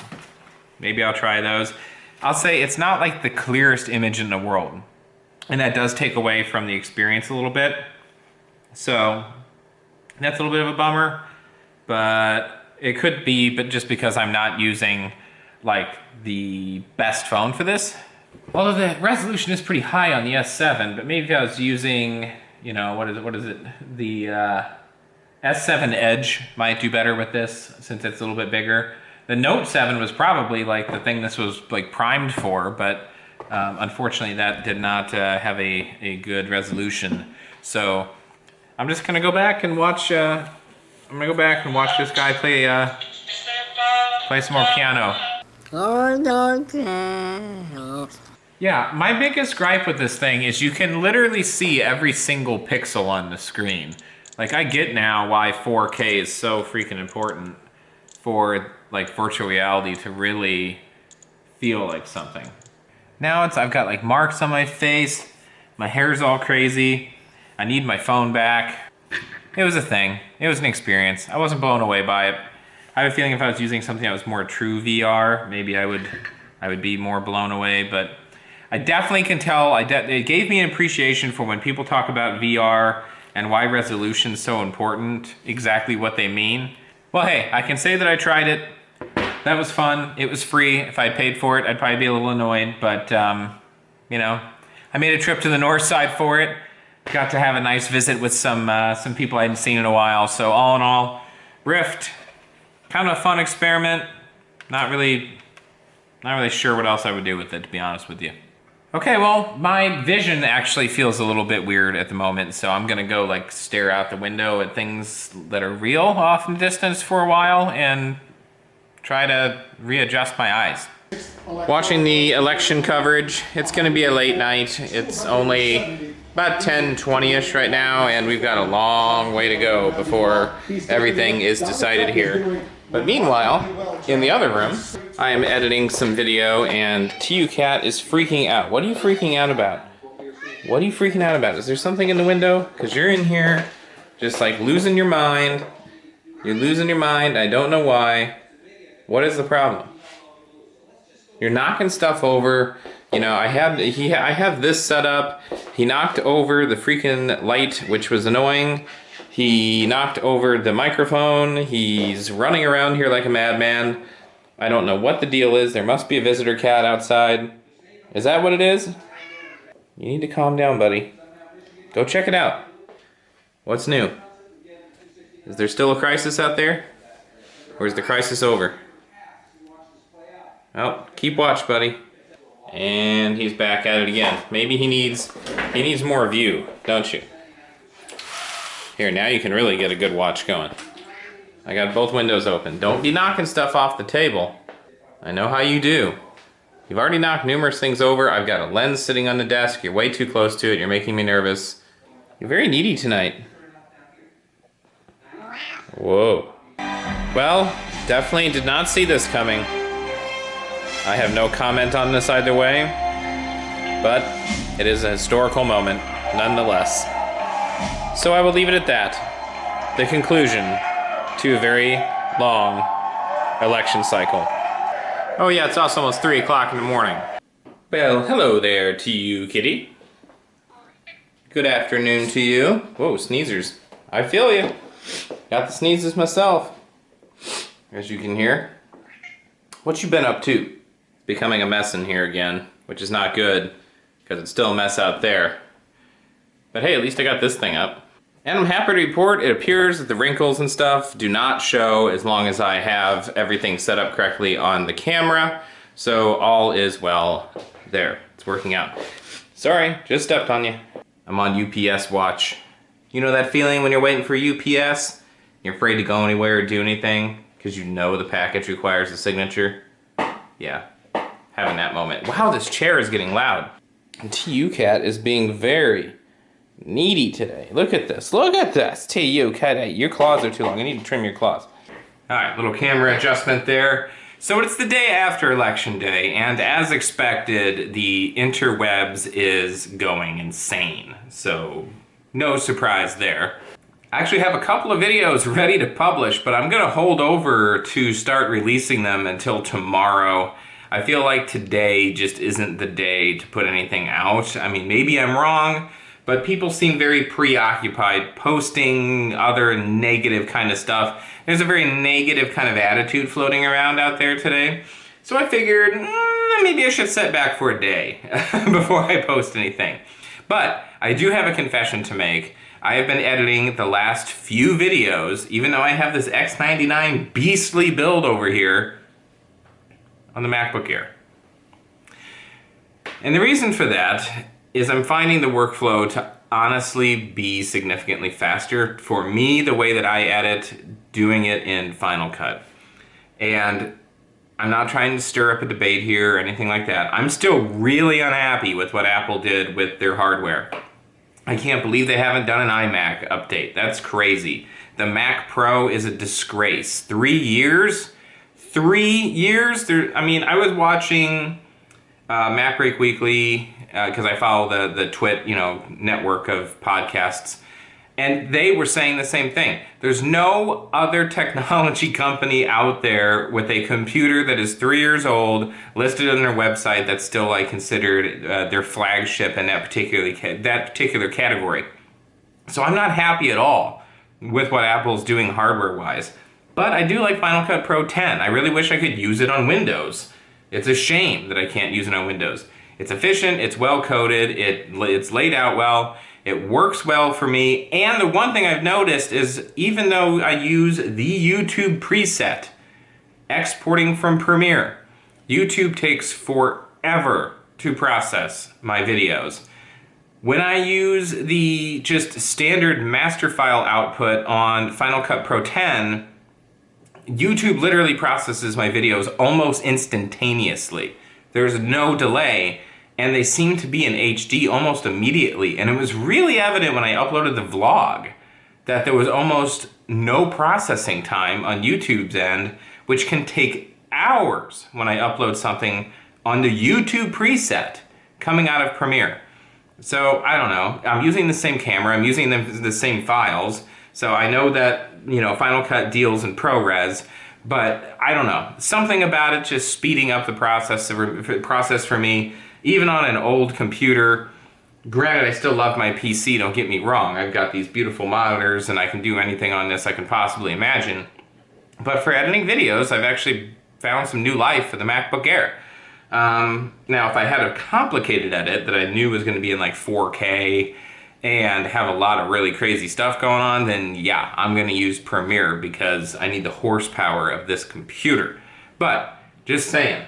Maybe I'll try those. I'll say it's not like the clearest image in the world. And that does take away from the experience a little bit. So that's a little bit of a bummer, but it could be, but just because I'm not using like the best phone for this. Although the resolution is pretty high on the S7, but maybe if I was using, you know, what is it? The S7 Edge might do better with this since it's a little bit bigger. The Note 7 was probably like the thing this was like primed for, but unfortunately that did not have a good resolution. So I'm just gonna go back and watch. I'm gonna go back and watch this guy play some more piano. Yeah, my biggest gripe with this thing is you can literally see every single pixel on the screen. Like I get now why 4K is so freaking important for like virtual reality to really feel like something. Now I've got like marks on my face, my hair's all crazy, I need my phone back. It was a thing, it was an experience. I wasn't blown away by it. I have a feeling if I was using something that was more true VR, maybe I would be more blown away, but I definitely can tell, it gave me an appreciation for when people talk about VR and why resolution is so important, exactly what they mean. Well, hey, I can say that I tried it. That was fun. It was free. If I paid for it, I'd probably be a little annoyed, but you know, I made a trip to the north side for it. Got to have a nice visit with some people I hadn't seen in a while. So all in all, Rift, kind of a fun experiment. Not really sure what else I would do with it, to be honest with you. Okay, well, my vision actually feels a little bit weird at the moment, so I'm gonna go like stare out the window at things that are real off in the distance for a while and try to readjust my eyes. Watching the election coverage, it's gonna be a late night. It's only about 10:20-ish right now, and we've got a long way to go before everything is decided here. But meanwhile, in the other room, I am editing some video and TUCat is freaking out. What are you freaking out about? What are you freaking out about? Is there something in the window? Because you're in here just like losing your mind. You're losing your mind. I don't know why. What is the problem? You're knocking stuff over. You know, I have this set up. He knocked over the freaking light, which was annoying. He knocked over the microphone. He's running around here like a madman. I don't know what the deal is. There must be a visitor cat outside. Is that what it is? You need to calm down, buddy. Go check it out. What's new? Is there still a crisis out there? Or is the crisis over? Oh, keep watch, buddy. And he's back at it again. Maybe he needs more view, don't you? Here, now you can really get a good watch going. I got both windows open. Don't be knocking stuff off the table. I know how you do. You've already knocked numerous things over. I've got a lens sitting on the desk. You're way too close to it. You're making me nervous. You're very needy tonight. Whoa. Well, definitely did not see this coming. I have no comment on this either way, but it is a historical moment nonetheless. So I will leave it at that. The conclusion to a very long election cycle. Oh yeah, it's also almost 3 o'clock in the morning. Well, hello there to you, kitty. Good afternoon to you. Whoa, sneezers. I feel you. Got the sneezes myself, as you can hear. What you been up to? It's becoming a mess in here again, which is not good, because it's still a mess out there. But hey, at least I got this thing up. And I'm happy to report it appears that the wrinkles and stuff do not show as long as I have everything set up correctly on the camera. So all is well there. It's working out. Sorry, just stepped on you. I'm on UPS watch. You know that feeling when you're waiting for UPS? You're afraid to go anywhere or do anything because you know the package requires a signature? Yeah, having that moment. Wow, this chair is getting loud. And TUCat is being very needy today. Look at this. Look at this. TUCat, hey, your claws are too long. I need to trim your claws. All right, little camera adjustment there. So it's the day after Election Day, and as expected, the interwebs is going insane. So no surprise there. I actually have a couple of videos ready to publish, but I'm gonna hold over to start releasing them until tomorrow. I feel like today just isn't the day to put anything out. I mean, maybe I'm wrong, but people seem very preoccupied posting other negative kind of stuff. There's a very negative kind of attitude floating around out there today. So I figured maybe I should sit back for a day before I post anything. But I do have a confession to make. I have been editing the last few videos, even though I have this X99 beastly build over here on the MacBook Air. And the reason for that is I'm finding the workflow to honestly be significantly faster for me, the way that I edit, doing it in Final Cut. And I'm not trying to stir up a debate here or anything like that. I'm still really unhappy with what Apple did with their hardware. I can't believe they haven't done an iMac update. That's crazy. The Mac Pro is a disgrace. 3 years? 3 years? I mean, I was watching Mac Break Weekly, because I follow the Twit, network of podcasts, and they were saying the same thing. There's no other technology company out there with a computer that is 3 years old, listed on their website, that's still considered their flagship in that particular category. So I'm not happy at all with what Apple's doing hardware-wise. But I do like Final Cut Pro 10. I really wish I could use it on Windows. It's a shame that I can't use it on Windows. It's efficient, it's well-coded, it's laid out well, it works well for me, and the one thing I've noticed is even though I use the YouTube preset, exporting from Premiere, YouTube takes forever to process my videos. When I use the just standard master file output on Final Cut Pro 10, YouTube literally processes my videos almost instantaneously. There's no delay, and they seem to be in HD almost immediately. And it was really evident when I uploaded the vlog that there was almost no processing time on YouTube's end, which can take hours when I upload something on the YouTube preset coming out of Premiere. So, I don't know. I'm using the same camera, I'm using the same files, so I know that, Final Cut deals in ProRes, but I don't know. Something about it just speeding up the process for me, even on an old computer. Granted, I still love my PC, don't get me wrong. I've got these beautiful monitors and I can do anything on this I can possibly imagine. But for editing videos, I've actually found some new life for the MacBook Air. Now, if I had a complicated edit that I knew was going to be in 4K and have a lot of really crazy stuff going on, then yeah, I'm going to use Premiere because I need the horsepower of this computer. But, just saying,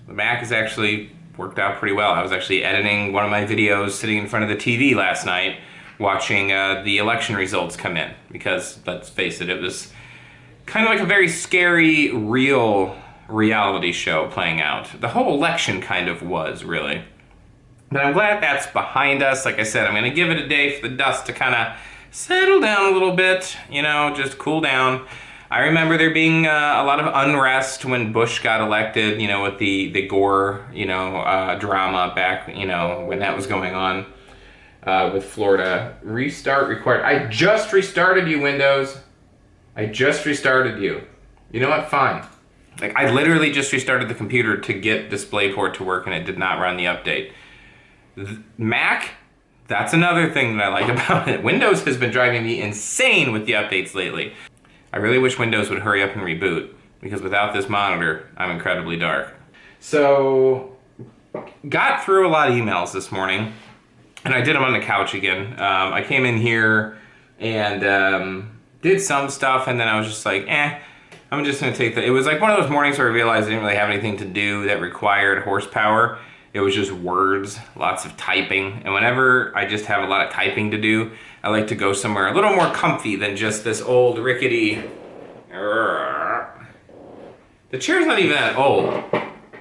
the Mac has actually worked out pretty well. I was actually editing one of my videos sitting in front of the TV last night watching the election results come in, because let's face it, it was kind of like a very scary, real reality show playing out. The whole election kind of was, really. But I'm glad that's behind us. Like I said, I'm going to give it a day for the dust to kind of settle down a little bit, you know, just cool down. I remember there being a lot of unrest when Bush got elected, you know, with the Gore, you know, drama back, you know, when that was going on with Florida. Restart required. I just restarted you, Windows. I just restarted you. You know what? Fine. Like, I literally just restarted the computer to get DisplayPort to work, and it did not run the update. Mac, that's another thing that I like about it. Windows has been driving me insane with the updates lately. I really wish Windows would hurry up and reboot, because without this monitor, I'm incredibly dark. So, got through a lot of emails this morning, and I did them on the couch again. I came in here and did some stuff, and then I was just like, I'm just gonna take it was like one of those mornings where I realized I didn't really have anything to do that required horsepower. It was just words, lots of typing, and whenever I just have a lot of typing to do, I like to go somewhere a little more comfy than just this old rickety... The chair's not even that old,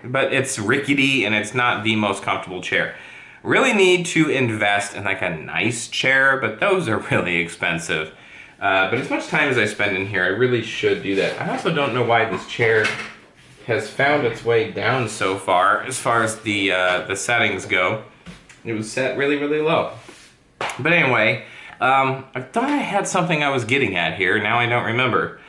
but it's rickety and it's not the most comfortable chair. Really need to invest in like a nice chair, but those are really expensive. But as much time as I spend in here, I really should do that. I also don't know why this chair has found its way down so far as the settings go. It was set really, really low. But anyway, I thought I had something I was getting at here. Now I don't remember.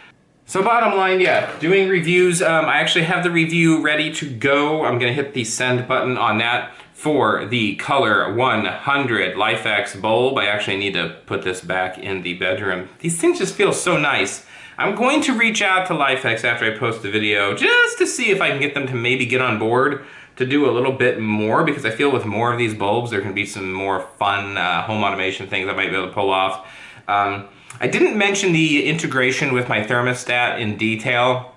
So bottom line, yeah, doing reviews. I actually have the review ready to go. I'm gonna hit the send button on that for the Color 100 LifeX bulb. I actually need to put this back in the bedroom. These things just feel so nice. I'm going to reach out to LifeX after I post the video just to see if I can get them to maybe get on board to do a little bit more, because I feel with more of these bulbs there can be some more fun home automation things I might be able to pull off. I didn't mention the integration with my thermostat in detail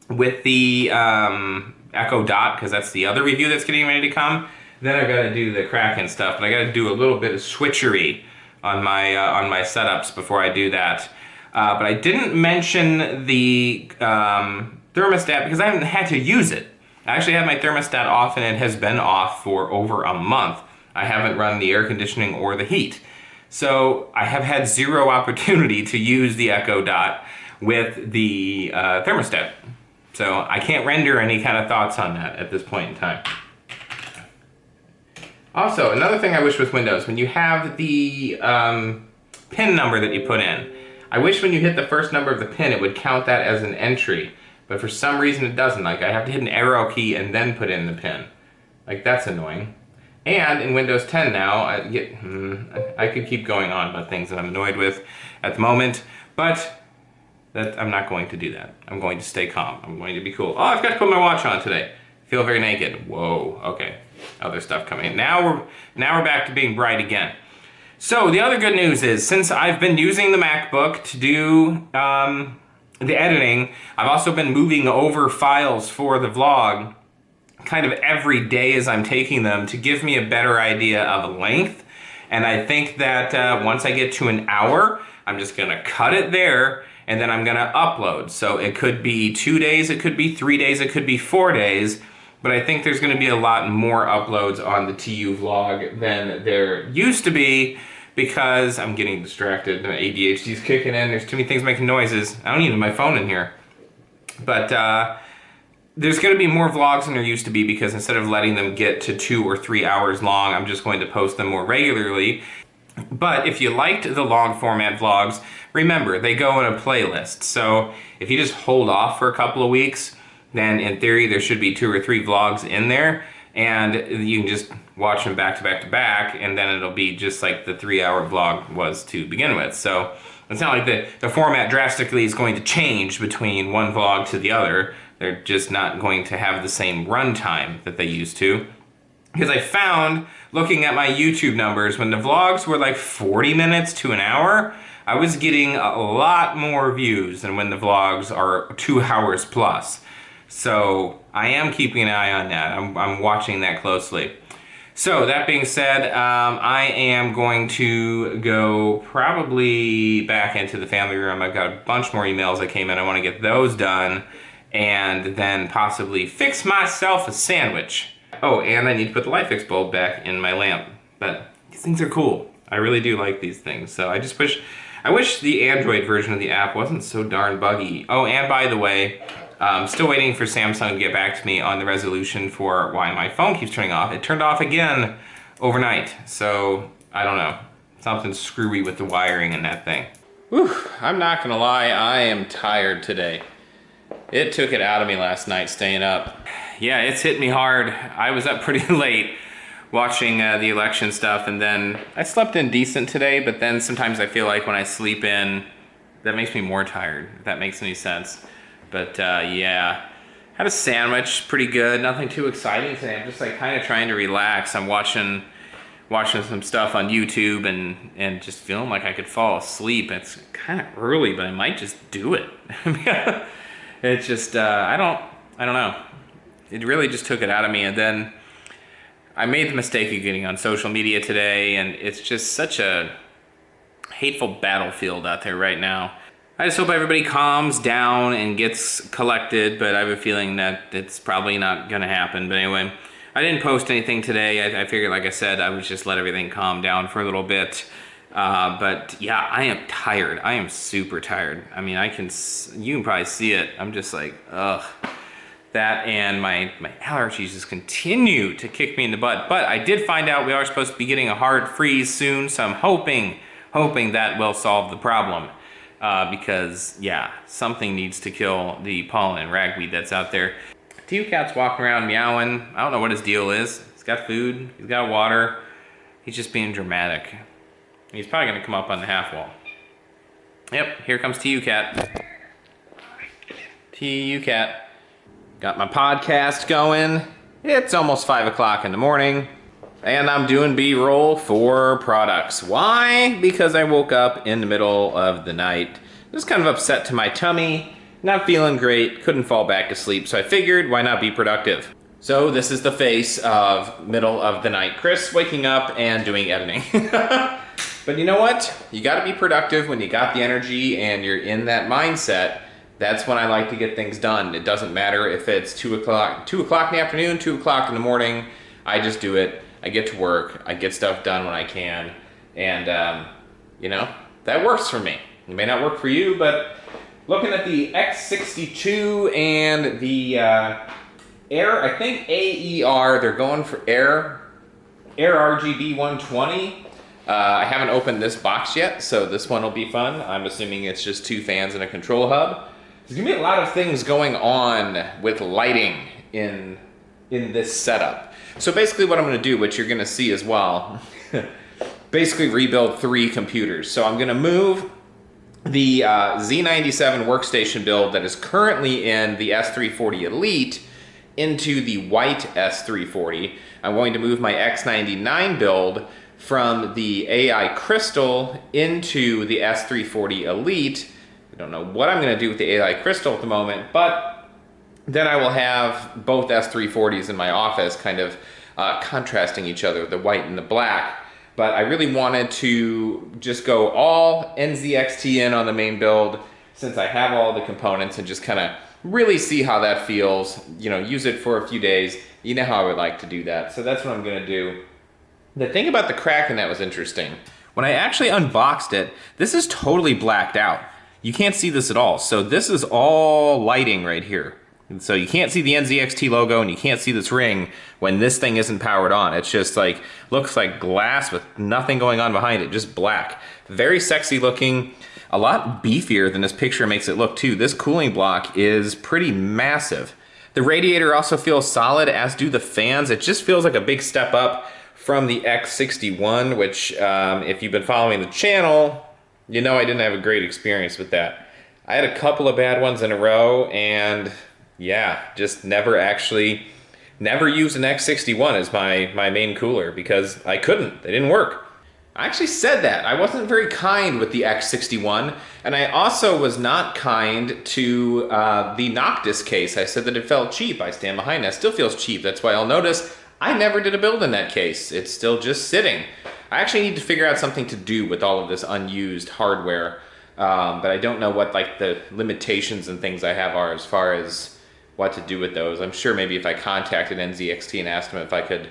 with the Echo Dot, because that's the other review that's getting ready to come. Then I got to do the Kraken stuff, but I got to do a little bit of switchery on my setups before I do that. But I didn't mention the thermostat because I haven't had to use it. I actually have my thermostat off, and it has been off for over a month. I haven't run the air conditioning or the heat. So I have had zero opportunity to use the Echo Dot with the thermostat. So I can't render any kind of thoughts on that at this point in time. Also, another thing I wish with Windows, when you have the PIN number that you put in, I wish when you hit the first number of the PIN, it would count that as an entry. But for some reason it doesn't. Like, I have to hit an arrow key and then put in the PIN. Like, that's annoying. And in Windows 10 now, I could keep going on about things that I'm annoyed with at the moment, but I'm not going to do that. I'm going to stay calm. I'm going to be cool. Oh, I've got to put my watch on today. Feel very naked. Whoa, okay. Other stuff coming in. Now we're back to being bright again. So the other good news is, since I've been using the MacBook to do the editing, I've also been moving over files for the vlog kind of every day as I'm taking them to give me a better idea of length. And I think that once I get to an hour, I'm just gonna cut it there, and then I'm gonna upload. So it could be 2 days, it could be 3 days, it could be 4 days, but I think there's gonna be a lot more uploads on the TUVlog than there used to be, because I'm getting distracted. ADHD's kicking in, there's too many things making noises. I don't even have my phone in here. But there's gonna be more vlogs than there used to be, because instead of letting them get to 2 or 3 hours long, I'm just going to post them more regularly. But if you liked the long format vlogs, remember, they go in a playlist. So if you just hold off for a couple of weeks, then in theory there should be 2 or 3 vlogs in there, and you can just watch them back to back to back, and then it'll be just like the 3-hour vlog was to begin with. So it's not like the format drastically is going to change between one vlog to the other. They're just not going to have the same runtime that they used to. Because I found, looking at my YouTube numbers, when the vlogs were like 40 minutes to an hour, I was getting a lot more views than when the vlogs are 2 hours plus. So I am keeping an eye on that. I'm watching that closely. So that being said, I am going to go probably back into the family room. I've got a bunch more emails that came in. I want to get those done and then possibly fix myself a sandwich. Oh, and I need to put the light fix bulb back in my lamp. But these things are cool. I really do like these things. So I wish the Android version of the app wasn't so darn buggy. Oh, and by the way, still waiting for Samsung to get back to me on the resolution for why my phone keeps turning off. It turned off again overnight, so I don't know. Something screwy with the wiring in that thing. Whew, I'm not gonna lie, I am tired today. It took it out of me last night staying up. Yeah, it's hit me hard. I was up pretty late watching the election stuff, and then I slept in decent today, but then sometimes I feel like when I sleep in, that makes me more tired, if that makes any sense. But yeah, had a sandwich, pretty good. Nothing too exciting today. I'm just like kind of trying to relax. I'm watching some stuff on YouTube and just feeling like I could fall asleep. It's kind of early, but I might just do it. It's just I don't know. It really just took it out of me, and then I made the mistake of getting on social media today, and it's just such a hateful battlefield out there right now. I just hope everybody calms down and gets collected, but I have a feeling that it's probably not gonna happen. But anyway, I didn't post anything today. I figured, like I said, I would just let everything calm down for a little bit. But yeah, I am tired. I am super tired. I mean, you can probably see it. I'm just like, ugh. That and my allergies just continue to kick me in the butt. But I did find out we are supposed to be getting a hard freeze soon, so I'm hoping that will solve the problem. Because, yeah, something needs to kill the pollen and ragweed that's out there. TUCat's walking around meowing. I don't know what his deal is. He's got food, he's got water. He's just being dramatic. He's probably gonna come up on the half wall. Yep, here comes TUCat. TUCat. Got my podcast going. It's almost 5 o'clock in the morning. And I'm doing B-roll for products. Why? Because I woke up in the middle of the night. Just kind of upset to my tummy. Not feeling great. Couldn't fall back to sleep. So I figured, why not be productive? So this is the face of middle of the night Chris waking up and doing editing. But you know what? You gotta be productive when you got the energy and you're in that mindset. That's when I like to get things done. It doesn't matter if it's 2 o'clock in the afternoon, 2 o'clock in the morning. I just do it. I get to work, I get stuff done when I can, and you know, that works for me. It may not work for you, but looking at the X62 and the Air, I think AER, they're going for Air RGB 120. I haven't opened this box yet, so this one will be fun. I'm assuming it's just 2 fans and a control hub. There's gonna be a lot of things going on with lighting in this setup. So basically what I'm gonna do, which you're gonna see as well, basically rebuild 3 computers. So I'm gonna move the Z97 workstation build that is currently in the S340 Elite into the white S340. I'm going to move my X99 build from the AI Crystal into the S340 Elite. I don't know what I'm gonna do with the AI Crystal at the moment, but then I will have both S340s in my office kind of contrasting each other, the white and the black. But I really wanted to just go all NZXT in on the main build since I have all the components and just kind of really see how that feels, you know, use it for a few days. You know how I would like to do that. So that's what I'm gonna do. The thing about the Kraken that was interesting, when I actually unboxed it, this is totally blacked out. You can't see this at all. So this is all lighting right here. And so you can't see the NZXT logo and you can't see this ring when this thing isn't powered on. It's just like, looks like glass with nothing going on behind it, just black. Very sexy looking, a lot beefier than this picture makes it look too. This cooling block is pretty massive. The radiator also feels solid, as do the fans. It just feels like a big step up from the X61, which if you've been following the channel, you know I didn't have a great experience with that. I had a couple of bad ones in a row, and yeah, just never used an X61 as my main cooler because I couldn't. They didn't work. I actually said that. I wasn't very kind with the X61, and I also was not kind to the Noctis case. I said that it felt cheap. I stand behind that. It still feels cheap. That's why I'll notice I never did a build in that case. It's still just sitting. I actually need to figure out something to do with all of this unused hardware, but I don't know what like the limitations and things I have are as far as what to do with those. I'm sure maybe if I contacted NZXT and asked them if I could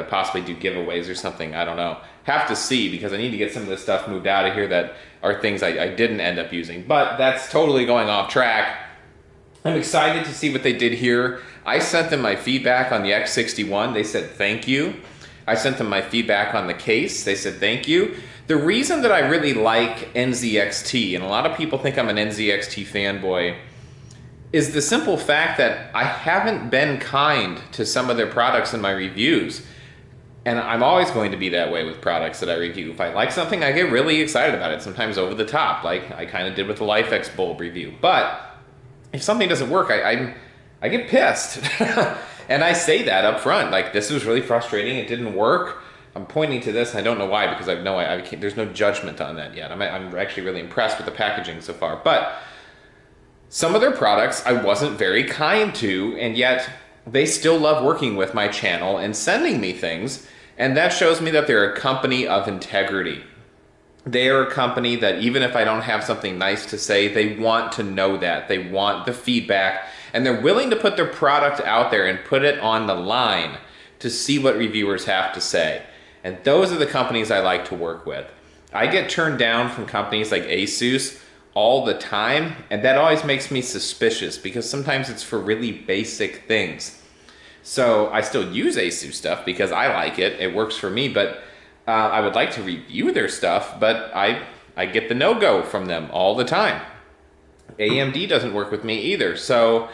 possibly do giveaways or something, I don't know. Have to see, because I need to get some of this stuff moved out of here that are things I didn't end up using. But that's totally going off track. I'm excited to see what they did here. I sent them my feedback on the X61. They said thank you. I sent them my feedback on the case. They said thank you. The reason that I really like NZXT, and a lot of people think I'm an NZXT fanboy, is the simple fact that I haven't been kind to some of their products in my reviews. And I'm always going to be that way with products that I review. If I like something, I get really excited about it, sometimes over the top, like I kind of did with the LifeX bulb review. But if something doesn't work, I get pissed. And I say that up front, like, this was really frustrating, it didn't work. I'm pointing to this, and I don't know why, because there's no judgment on that yet. I'm actually really impressed with the packaging so far. But some of their products I wasn't very kind to, and yet they still love working with my channel and sending me things. And that shows me that they're a company of integrity. They are a company that even if I don't have something nice to say, they want to know that. They want the feedback, and they're willing to put their product out there and put it on the line to see what reviewers have to say. And those are the companies I like to work with. I get turned down from companies like Asus all the time, and that always makes me suspicious, because sometimes it's for really basic things. So I still use Asus stuff because I like it. It works for me, but I would like to review their stuff, but I get the no-go from them all the time. AMD doesn't work with me either. So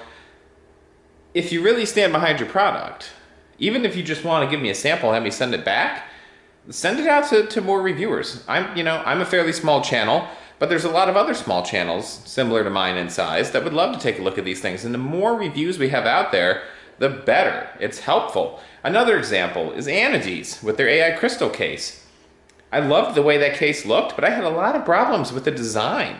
if you really stand behind your product, even if you just want to give me a sample and have me send it back, send it out to more reviewers. I'm a fairly small channel, but there's a lot of other small channels similar to mine in size that would love to take a look at these things. And the more reviews we have out there, the better. It's helpful. Another example is Anides with their AI Crystal case. I loved the way that case looked, but I had a lot of problems with the design.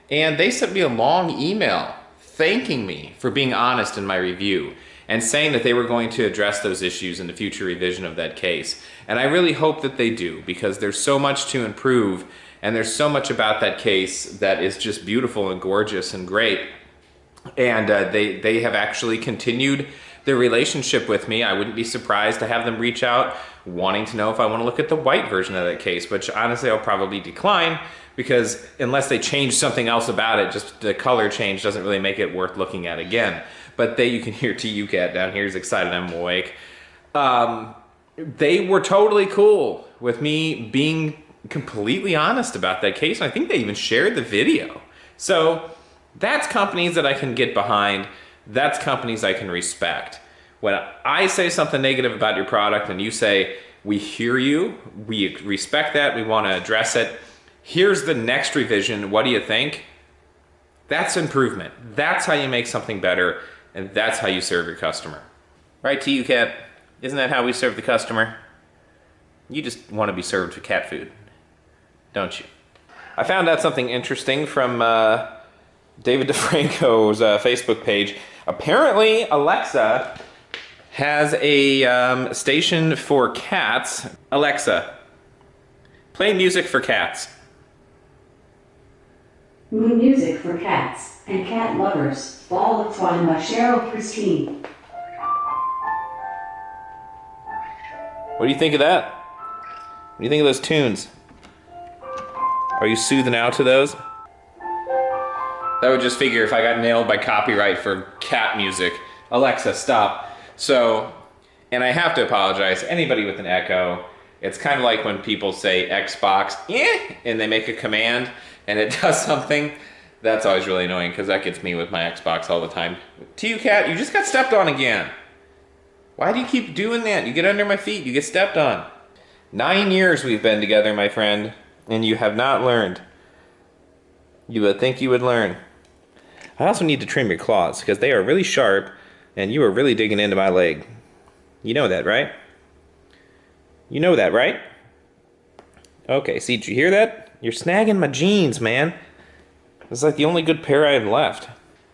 And they sent me a long email thanking me for being honest in my review and saying that they were going to address those issues in the future revision of that case. And I really hope that they do, because there's so much to improve, and there's so much about that case that is just beautiful and gorgeous and great. And they have actually continued their relationship with me. I wouldn't be surprised to have them reach out wanting to know if I want to look at the white version of that case, which honestly I'll probably decline, because unless they change something else about it, just the color change doesn't really make it worth looking at again. But you can hear TUCat down here is excited I'm awake. They were totally cool with me being completely honest about that case. I think they even shared the video. So that's companies that I can get behind. That's companies I can respect. When I say something negative about your product and you say, we hear you, we respect that, we want to address it, here's the next revision, what do you think? That's improvement. That's how you make something better, and that's how you serve your customer. Right, TUCat? Isn't that how we serve the customer? You just want to be served with cat food, don't you? I found out something interesting from David DeFranco's Facebook page. Apparently, Alexa has a station for cats. Alexa, play music for cats. New music for cats and cat lovers. Ball of Twine by Cheryl Christine. What do you think of that? What do you think of those tunes? Are you soothing out to those? That would just figure if I got nailed by copyright for cat music. Alexa, stop. So, and I have to apologize, anybody with an echo, it's kind of like when people say Xbox, and they make a command and it does something. That's always really annoying, because that gets me with my Xbox all the time. TUCat, you just got stepped on again. Why do you keep doing that? You get under my feet, you get stepped on. 9 years we've been together, my friend, and you have not learned. You would think you would learn. I also need to trim your claws, because they are really sharp, and you are really digging into my leg. You know that, right? You know that, right? Okay, see, did you hear that? You're snagging my jeans, man. It's like the only good pair I have left.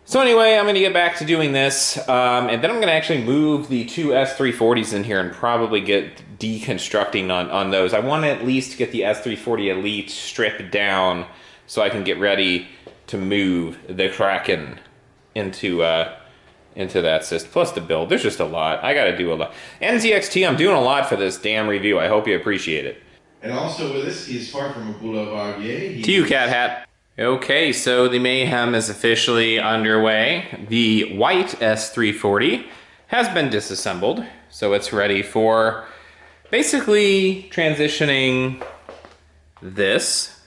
So anyway, I'm going to get back to doing this, and then I'm going to actually move the two S340s in here and probably get deconstructing on those. I want to at least get the S340 Elite stripped down so I can get ready to move the Kraken into that system. Plus the build, there's just a lot. I got to do a lot. NZXT, I'm doing a lot for this damn review. I hope you appreciate it. And also with us, he is far from a boulevardier. TUCat hat. Okay, so the mayhem is officially underway. The white S340 has been disassembled, so it's ready for basically transitioning this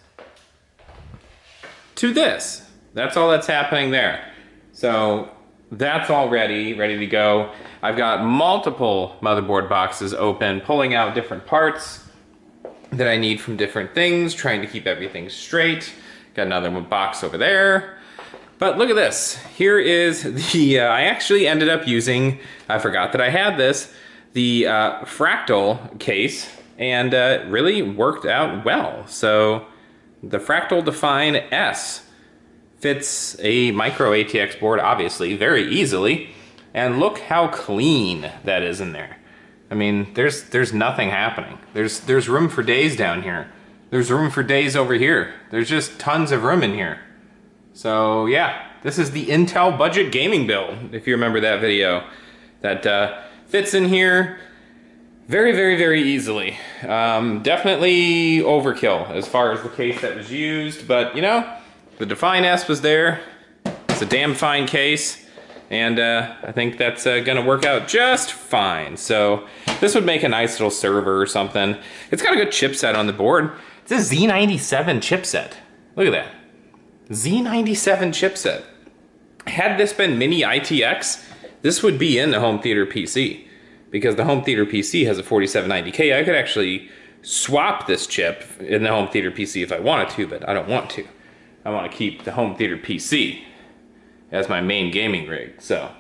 to this. That's all that's happening there. So that's all ready to go. I've got multiple motherboard boxes open, pulling out different parts that I need from different things, trying to keep everything straight. Got another box over there. But look at this. Here is the, I actually ended up using, I forgot that I had this, the Fractal case, and really worked out well. So the Fractal Define S fits a micro ATX board, obviously, very easily. And look how clean that is in there. I mean, there's nothing happening. There's room for days down here. There's room for days over here. There's just tons of room in here. So yeah, this is the Intel budget gaming build, if you remember that video. That fits in here very, very, very easily. Definitely overkill as far as the case that was used, but you know, the Define S was there. It's a damn fine case, and I think that's gonna work out just fine. So this would make a nice little server or something. It's got a good chipset on the board. It's a Z97 chipset. Look at that. Z97 chipset. Had this been mini ITX, this would be in the home theater PC. Because the home theater PC has a 4790K, I could actually swap this chip in the home theater PC if I wanted to, but I don't want to. I want to keep the home theater PC as my main gaming rig. So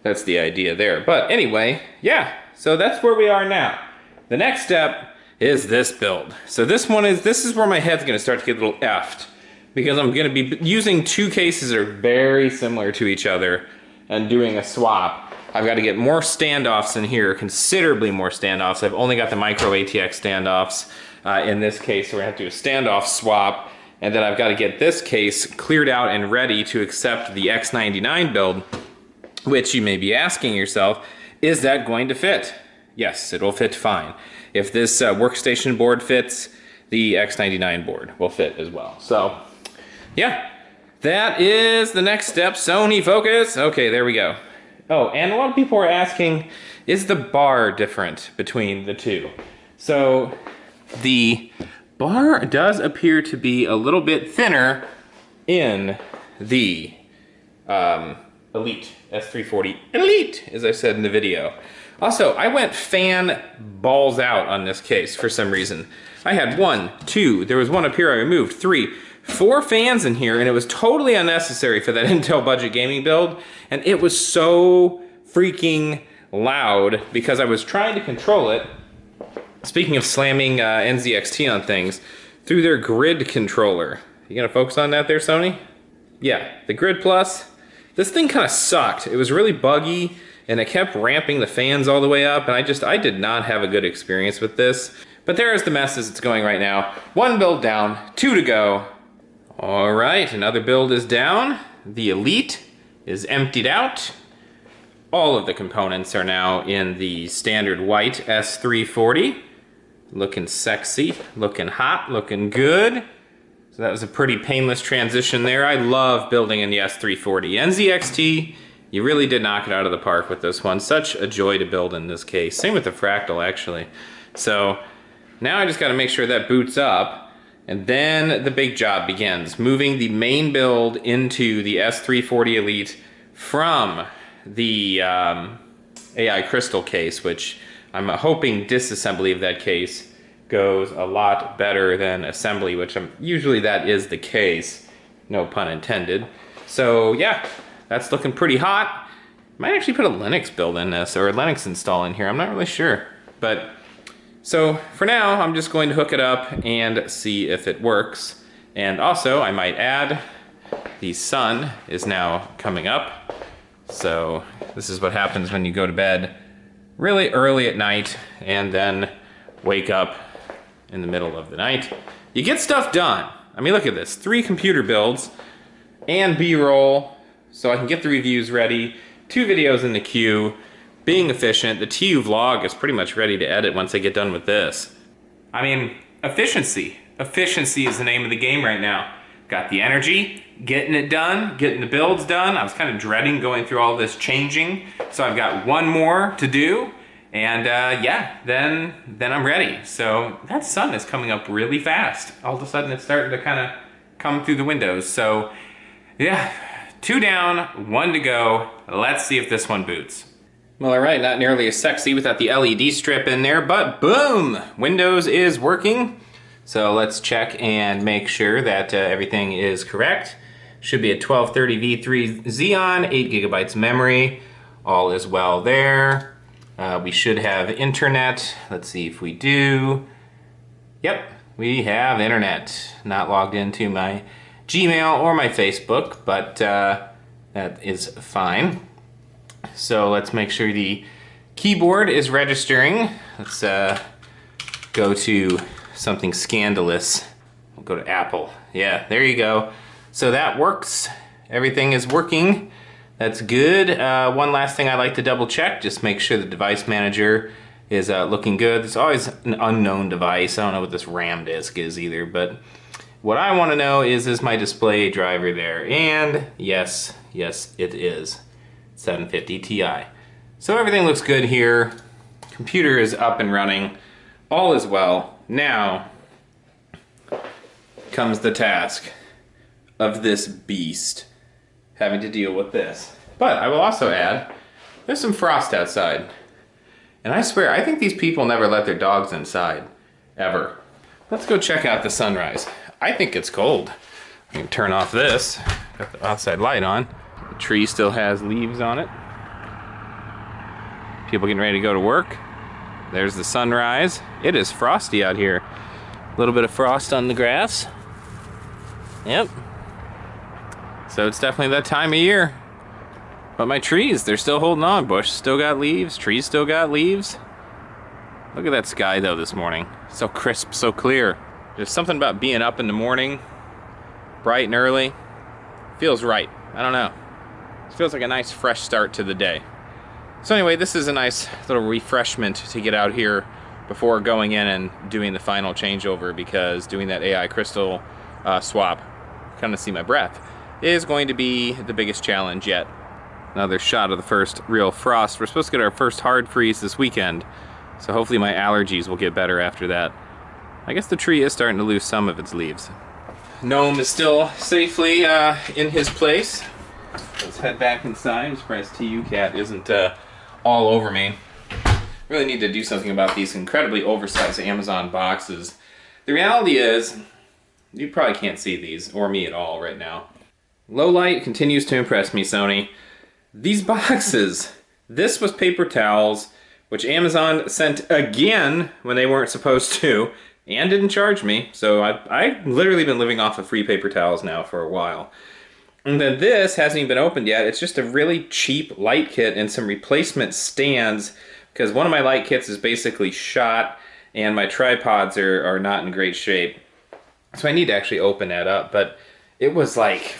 that's the idea there. But anyway, yeah, so that's where we are now. The next step is this build. So this is where my head's gonna start to get a little effed, because I'm gonna be using two cases that are very similar to each other and doing a swap. I've got to get more standoffs in here, considerably more standoffs. I've only got the micro ATX standoffs in this case, so we're gonna have to do a standoff swap, and then I've got to get this case cleared out and ready to accept the X99 build, which you may be asking yourself, is that going to fit? Yes, it will fit fine. If this workstation board fits, the X99 board will fit as well. So, yeah, that is the next step. Sony focus. Okay, there we go. Oh, and a lot of people are asking, is the bar different between the two? So, the bar does appear to be a little bit thinner in the Elite, S340 Elite, as I said in the video. Also, I went fan balls out on this case for some reason. I had 1, 2, there was one up here I removed, 3, 4 fans in here, and it was totally unnecessary for that Intel budget gaming build, and it was so freaking loud because I was trying to control it, speaking of slamming NZXT on things, through their grid controller. You gonna focus on that there, Sony? Yeah, the Grid Plus. This thing kind of sucked. It was really buggy, and it kept ramping the fans all the way up, and I did not have a good experience with this. But there is the mess as it's going right now. 1 build down, 2 to go. All right, another build is down. The Elite is emptied out. All of the components are now in the standard white S340. Looking sexy, looking hot, looking good. So that was a pretty painless transition there. I love building in the S340. NZXT, you really did knock it out of the park with this one. Such a joy to build in this case. Same with the Fractal, actually. So now I just got to make sure that boots up, and then the big job begins. Moving the main build into the S340 Elite from the AI Crystal case, which I'm hoping disassembly of that case goes a lot better than assembly, which usually that is the case, no pun intended. So yeah, that's looking pretty hot. Might actually put a Linux build in this, or a Linux install in here, I'm not really sure. But so for now, I'm just going to hook it up and see if it works. And also, I might add the sun is now coming up. So this is what happens when you go to bed really early at night and then wake up in the middle of the night. You get stuff done. I mean, look at this, 3 computer builds and B-roll, so I can get the reviews ready, 2 videos in the queue, being efficient. The TUVlog is pretty much ready to edit once I get done with this. I mean, efficiency. Efficiency is the name of the game right now. Got the energy, getting it done, getting the builds done. I was kind of dreading going through all this changing, so I've got 1 more to do, and yeah, then I'm ready. So that sun is coming up really fast. All of a sudden it's starting to kind of come through the windows. So yeah, 2 down, 1 to go. Let's see if this one boots. Well, all right, not nearly as sexy without the LED strip in there, but boom, Windows is working. So let's check and make sure that everything is correct. Should be a 1230 V3 Xeon, 8 gigabytes memory. All is well there. We should have internet. Let's see if we do. Yep, we have internet. Not logged into my Gmail or my Facebook, but that is fine. So let's make sure the keyboard is registering. Let's go to something scandalous. We'll go to Apple. Yeah, there you go. So that works. Everything is working. That's good. One last thing I like to double check, just make sure the device manager is looking good. There's always an unknown device. I don't know what this RAM disk is either, but what I want to know is my display driver there? And yes, it is. 750 Ti. So everything looks good here. Computer is up and running. All is well. Now comes the task of this beast having to deal with this. But I will also add, there's some frost outside. And I swear, I think these people never let their dogs inside, ever. Let's go check out the sunrise. I think it's cold. I can turn off this, got the outside light on. The tree still has leaves on it. People getting ready to go to work. There's the sunrise. It is frosty out here. A little bit of frost on the grass. Yep. So it's definitely that time of year. But my trees, they're still holding on. Bush still got leaves. Trees still got leaves. Look at that sky though this morning. So crisp, so clear. There's something about being up in the morning, bright and early. Feels right. I don't know. It feels like a nice fresh start to the day. So anyway, this is a nice little refreshment to get out here before going in and doing the final changeover, because doing that AI crystal swap, kind of see my breath, is going to be the biggest challenge yet. Another shot of the first real frost. We're supposed to get our first hard freeze this weekend, so hopefully my allergies will get better after that. I guess the tree is starting to lose some of its leaves. Gnome is still safely in his place. Let's head back inside. I'm surprised TUCat isn't all over me. Really need to do something about these incredibly oversized Amazon boxes. The reality is, you probably can't see these, or me at all right now. Low light continues to impress me, Sony. These boxes, this was paper towels, which Amazon sent again when they weren't supposed to, and didn't charge me. So I've literally been living off of free paper towels now for a while. And then this hasn't even been opened yet. It's just a really cheap light kit and some replacement stands, because one of my light kits is basically shot and my tripods are not in great shape. So I need to actually open that up, but it was like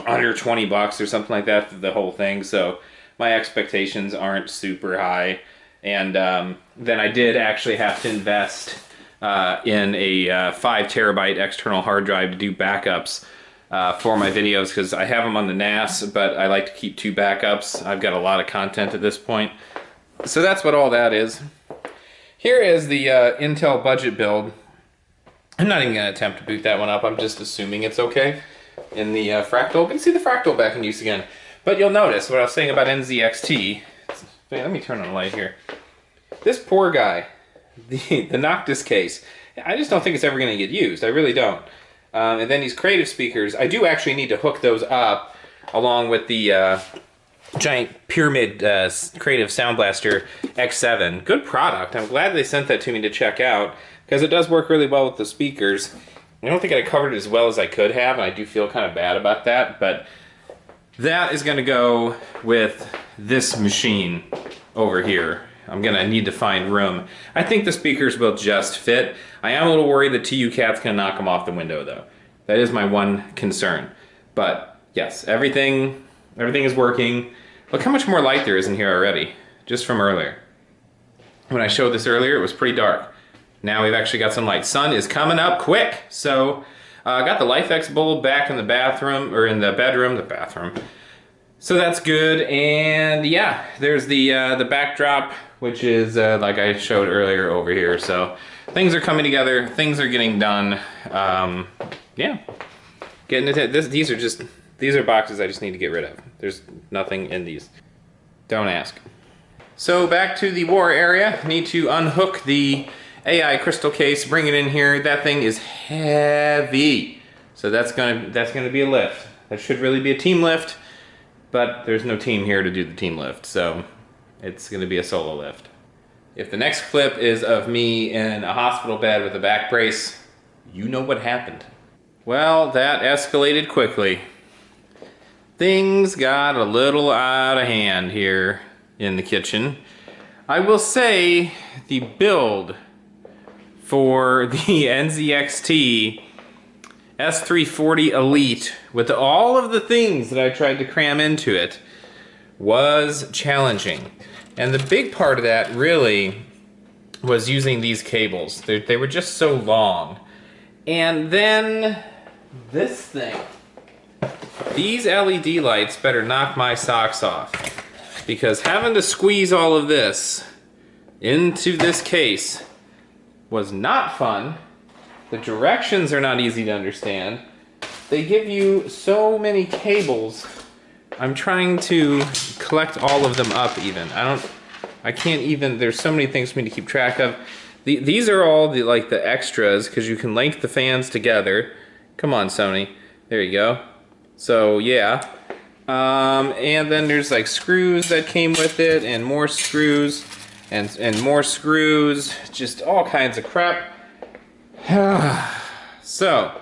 under 20 bucks or something like that for the whole thing, so my expectations aren't super high. And then I did actually have to invest in a 5 terabyte external hard drive to do backups for my videos, because I have them on the NAS, but I like to keep 2 backups. I've got a lot of content at this point. So that's what all that is. Here is the Intel budget build. I'm not even going to attempt to boot that one up. I'm just assuming it's okay. In the fractal. We can see the fractal back in use again. But you'll notice what I was saying about NZXT. Let me turn on the light here. This poor guy, the Noctis case, I just don't think it's ever going to get used. I really don't. And then these creative speakers, I do actually need to hook those up along with the giant Pyramid Creative Sound Blaster X7. Good product. I'm glad they sent that to me to check out, because it does work really well with the speakers. I don't think I covered it as well as I could have, and I do feel kind of bad about that, but that is going to go with this machine over here. I'm going to need to find room. I think the speakers will just fit. I am a little worried that TUCat's going to knock them off the window, though. That is my one concern. But yes, everything is working. Look how much more light there is in here already, just from earlier. When I showed this earlier, it was pretty dark. Now we've actually got some light. Sun is coming up quick. So I got the LifeX bulb back in the bathroom, or in the bathroom. So that's good. And yeah, there's the backdrop, which is like I showed earlier over here. So things are coming together. Things are getting done. Yeah, getting it. These are boxes I just need to get rid of. There's nothing in these. Don't ask. So back to the war area. Need to unhook the AI crystal case, bring it in here. That thing is heavy. So that's gonna be a lift. That should really be a team lift, but there's no team here to do the team lift, so it's gonna be a solo lift. If the next clip is of me in a hospital bed with a back brace, you know what happened. Well, that escalated quickly. Things got a little out of hand here in the kitchen. I will say the build for the NZXT S340 Elite, with all of the things that I tried to cram into it, was challenging. And the big part of that really was using these cables. They were just so long. And then this thing. These LED lights better knock my socks off, because having to squeeze all of this into this case was not fun. The directions are not easy to understand. They give you so many cables. I'm trying to collect all of them up even. I can't even, there's so many things for me to keep track of. These are all the extras, because you can link the fans together. Come on, Sony. There you go. So yeah. And then there's like screws that came with it, and more screws, and more screws, just all kinds of crap. So,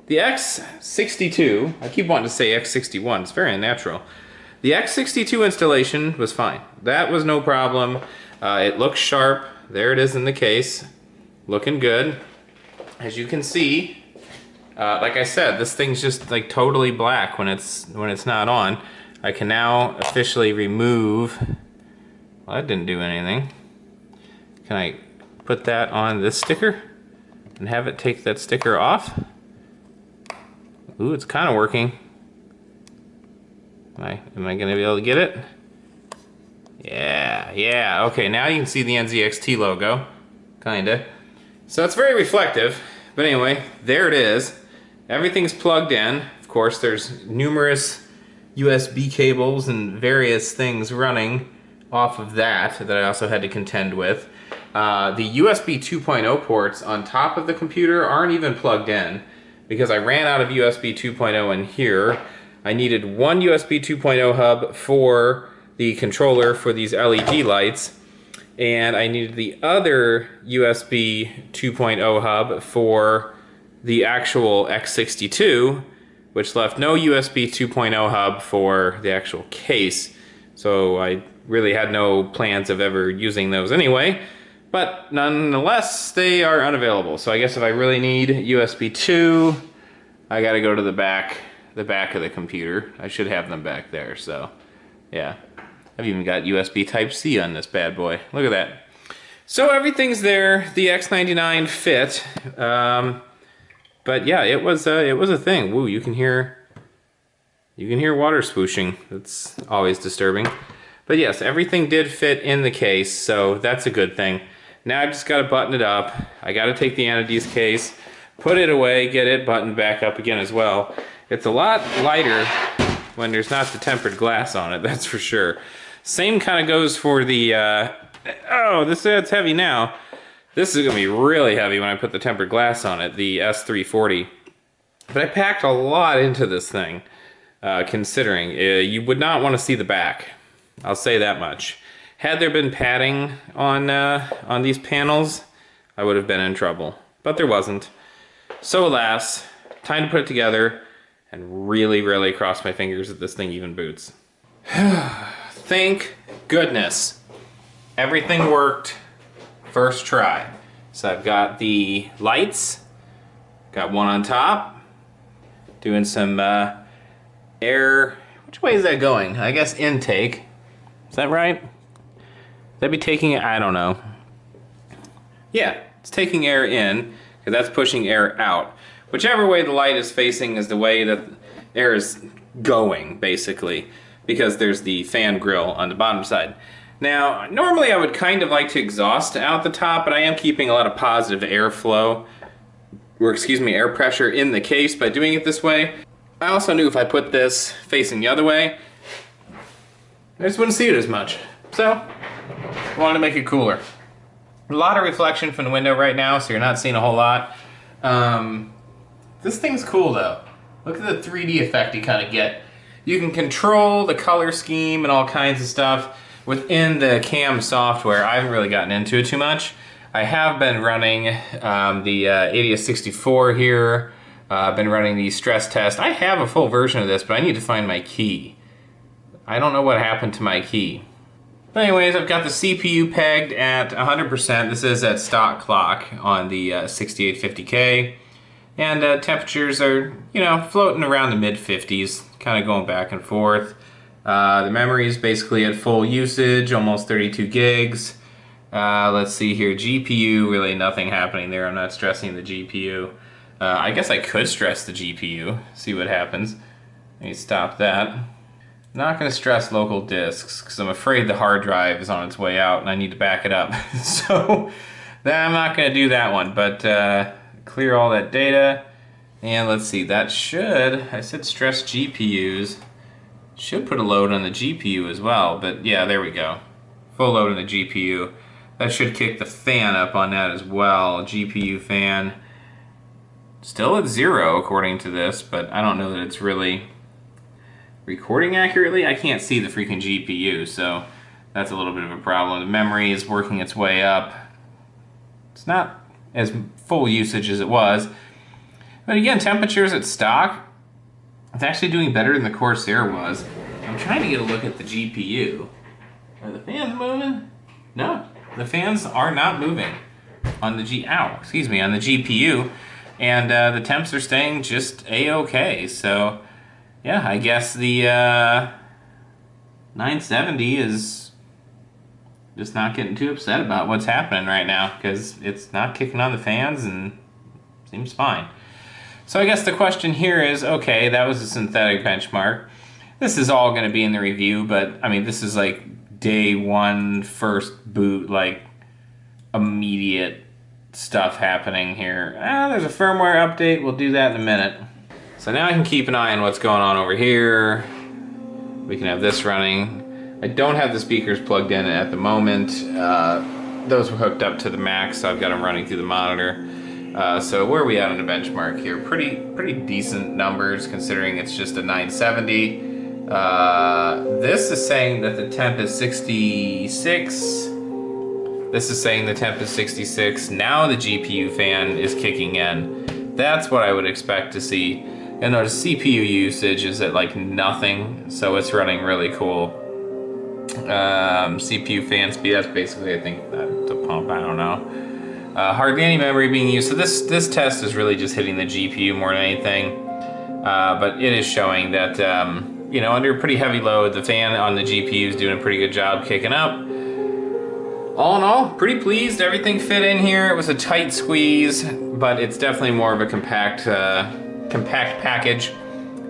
the X62, I keep wanting to say X61, it's very unnatural. The X62 installation was fine. That was no problem. It looks sharp. There it is in the case. Looking good. As you can see, like I said, this thing's just like totally black when it's not on. I can now officially remove. Well, that didn't do anything. Can I put that on this sticker and have it take that sticker off? Ooh, it's kind of working. Am I gonna be able to get it? Yeah, okay, now you can see the NZXT logo, kinda. So it's very reflective, but anyway, there it is. Everything's plugged in. Of course, there's numerous USB cables and various things running off of that I also had to contend with. The USB 2.0 ports on top of the computer aren't even plugged in, because I ran out of USB 2.0 in here. I needed one USB 2.0 hub for the controller for these LED lights, and I needed the other USB 2.0 hub for the actual X62, which left no USB 2.0 hub for the actual case. So I really had no plans of ever using those anyway, but nonetheless, they are unavailable. So I guess if I really need USB 2, I gotta go to the back of the computer. I should have them back there, so yeah. I've even got USB Type-C on this bad boy. Look at that. So everything's there. The X99 fit. But yeah, it was a thing. Woo, you can hear water swooshing. That's always disturbing. But yes, everything did fit in the case, so that's a good thing. Now I've just got to button it up. I got to take the Anades case, put it away, get it buttoned back up again as well. It's a lot lighter when there's not the tempered glass on it, that's for sure. Same kind of goes for the, it's heavy now. This is going to be really heavy when I put the tempered glass on it, the S340. But I packed a lot into this thing, considering. You would not want to see the back. I'll say that much. Had there been padding on these panels, I would have been in trouble. But there wasn't. So alas, time to put it together and really, really cross my fingers that this thing even boots. Thank goodness. Everything worked first try. So I've got the lights, got one on top, doing some air. Which way is that going? I guess intake. Is that right? That be taking it? I don't know. Yeah, it's taking air in, because that's pushing air out. Whichever way the light is facing is the way that air is going, basically, because there's the fan grill on the bottom side. Now, normally I would kind of like to exhaust out the top, but I am keeping a lot of positive airflow, or excuse me, air pressure in the case by doing it this way. I also knew if I put this facing the other way, I just wouldn't see it as much. So, I wanted to make it cooler. A lot of reflection from the window right now, so you're not seeing a whole lot. This thing's cool though. Look at the 3D effect you kind of get. You can control the color scheme and all kinds of stuff within the cam software. I haven't really gotten into it too much. I have been running the ADS64 here. I've been running the stress test. I have a full version of this, but I need to find my key. I don't know what happened to my key. But anyways, I've got the CPU pegged at 100%. This is at stock clock on the 6850K. And temperatures are, you know, floating around the mid-50s, kind of going back and forth. The memory is basically at full usage, almost 32 gigs. Let's see here, GPU, really nothing happening there. I'm not stressing the GPU. I guess I could stress the GPU, see what happens. Let me stop that. Not going to stress local disks because I'm afraid the hard drive is on its way out and I need to back it up. So I'm not going to do that one, but clear all that data. And let's see, that should, I said stress GPUs, should put a load on the GPU as well, but yeah, there we go. Full load on the GPU. That should kick the fan up on that as well. GPU fan. Still at 0 according to this, but I don't know that it's really recording accurately. I can't see the freaking GPU, so that's a little bit of a problem. The memory is working its way up. It's not as full usage as it was. But again, temperatures at stock, it's actually doing better than the Corsair was. I'm trying to get a look at the GPU. Are the fans moving? No, the fans are not moving on the on the GPU. And the temps are staying just a-okay. So yeah, I guess the 970 is just not getting too upset about what's happening right now because it's not kicking on the fans and seems fine. So I guess the question here is, okay, that was a synthetic benchmark. This is all going to be in the review, but I mean, this is like day one, first boot, like immediate stuff happening here. There's a firmware update. We'll do that in a minute. So now I can keep an eye on what's going on over here. We can have this running. I don't have the speakers plugged in at the moment. Those were hooked up to the Mac, so I've got them running through the monitor. So where are we at on the benchmark here? Pretty decent numbers considering it's just a 970. This is saying that the temp is 66. This is saying the temp is 66. Now the GPU fan is kicking in. That's what I would expect to see. And the CPU usage is at like nothing, so it's running really cool. CPU fan speed, that's basically, I think, the pump, I don't know. Hardly any memory being used. So this test is really just hitting the GPU more than anything. But it is showing that, you know, under pretty heavy load, the fan on the GPU is doing a pretty good job kicking up. All in all, pretty pleased. Everything fit in here. It was a tight squeeze, but it's definitely more of a compact package.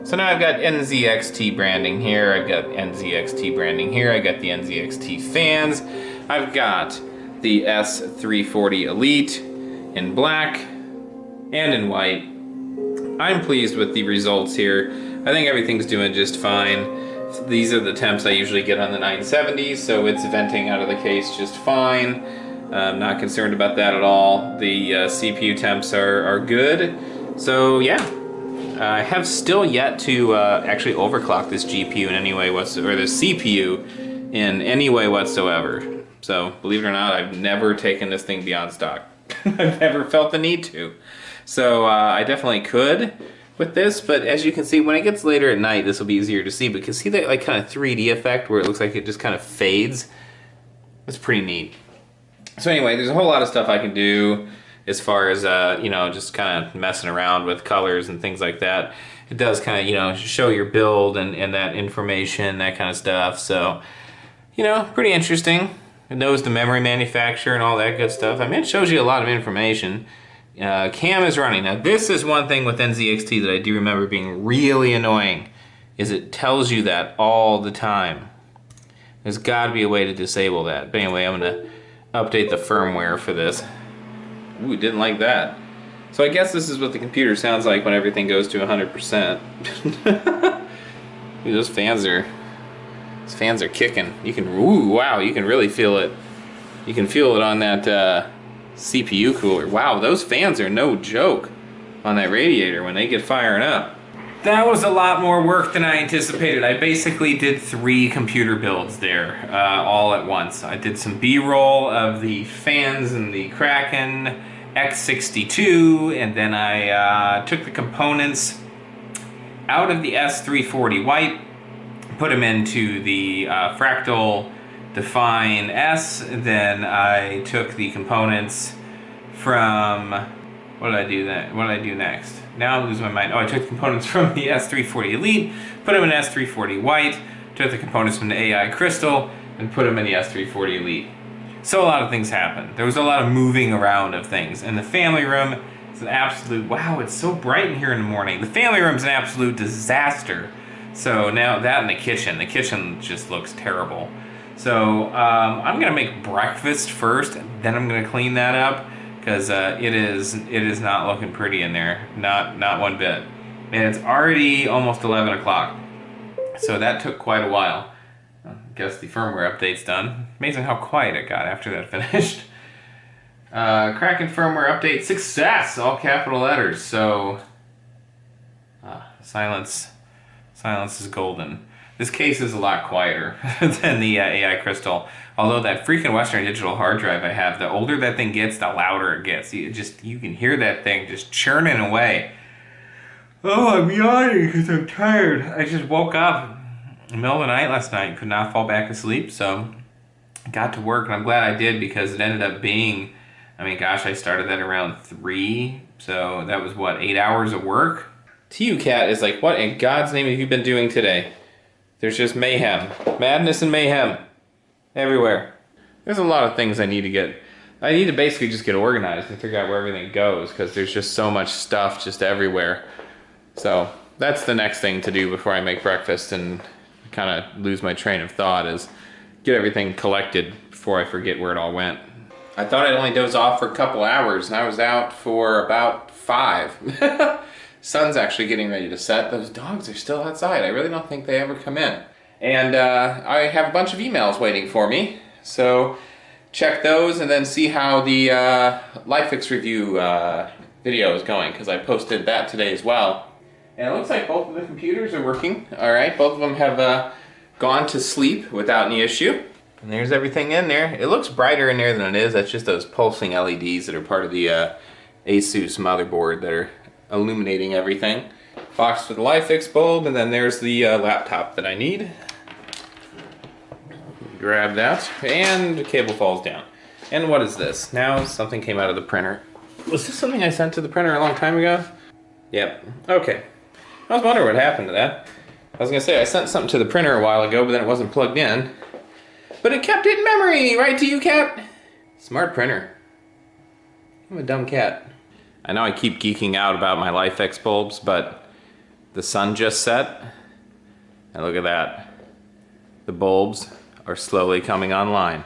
So now I've got NZXT branding here. I've got NZXT branding here. I got the NZXT fans. I've got the S340 Elite in black and in white. I'm pleased with the results here. I think everything's doing just fine. These are the temps I usually get on the 970, so it's venting out of the case just fine. I'm not concerned about that at all. The CPU temps are good. So yeah, I have still yet to actually overclock this GPU in any way whatsoever, or the CPU in any way whatsoever. So believe it or not, I've never taken this thing beyond stock. I've never felt the need to. So I definitely could with this, but as you can see, when it gets later at night, this will be easier to see, because see that like kind of 3D effect where it looks like it just kind of fades? It's pretty neat. So anyway, there's a whole lot of stuff I can do as far as, you know, just kind of messing around with colors and things like that. It does kind of, you know, show your build and that information, that kind of stuff. So, you know, pretty interesting. It knows the memory manufacturer and all that good stuff. I mean, it shows you a lot of information. Cam is running. Now, this is one thing with NZXT that I do remember being really annoying, is it tells you that all the time. There's got to be a way to disable that. But anyway, I'm going to update the firmware for this. Ooh, didn't like that. So I guess this is what the computer sounds like when everything goes to 100%. Ooh, those fans are kicking. You can, ooh, wow, you can really feel it. You can feel it on that CPU cooler. Wow, those fans are no joke on that radiator when they get firing up. That was a lot more work than I anticipated. I basically did 3 computer builds there, all at once. I did some B-roll of the fans and the Kraken X62, and then I took the components out of the S340 white, put them into the Fractal Define S. Then I took the components from, what did I do next? Now I'm losing my mind. Oh, I took the components from the S340 Elite, put them in S340 White, took the components from the AI Crystal, and put them in the S340 Elite. So a lot of things happened. There was a lot of moving around of things. And the family room is an absolute, wow, it's so bright in here in the morning. The family room is an absolute disaster. So now that and the kitchen just looks terrible. So I'm gonna make breakfast first, then I'm gonna clean that up, because it is not looking pretty in there, not one bit. And it's already almost 11 o'clock, so that took quite a while. I guess the firmware update's done. Amazing how quiet it got after that finished. Kraken firmware update success, all capital letters. So silence is golden. This case is a lot quieter than the AI Crystal. Although that freaking Western Digital hard drive I have, the older that thing gets, the louder it gets. You can hear that thing just churning away. Oh, I'm yawning because I'm tired. I just woke up in the middle of the night last night, could not fall back asleep, so I got to work, and I'm glad I did, because it ended up being, I mean, gosh, I started that around 3, so that was what, 8 hours of work? TUCat is like, what in God's name have you been doing today? There's just mayhem. Madness and mayhem everywhere. There's a lot of things I need to basically just get organized and figure out where everything goes, because there's just so much stuff just everywhere. So that's the next thing to do before I make breakfast and kind of lose my train of thought, is get everything collected before I forget where it all went. I thought I'd only doze off for a couple hours, and I was out for about 5. Sun's actually getting ready to set. Those dogs are still outside. I really don't think they ever come in. And I have a bunch of emails waiting for me. So check those and then see how the LifeFix review video is going, because I posted that today as well. And it looks like both of the computers are working. All right, both of them have gone to sleep without any issue. And there's everything in there. It looks brighter in there than it is. That's just those pulsing LEDs that are part of the Asus motherboard that are illuminating everything. Box with the LifeFix bulb, and then there's the laptop that I need. Grab that, and the cable falls down. And what is this? Now something came out of the printer. Was this something I sent to the printer a long time ago? Yep. Okay. I was wondering what happened to that. I was gonna say I sent something to the printer a while ago, but then it wasn't plugged in. But it kept it in memory, right, TUCat? Smart printer. I'm a dumb cat. I know I keep geeking out about my LifeFix bulbs, but the sun just set, and look at that. The bulbs are slowly coming online.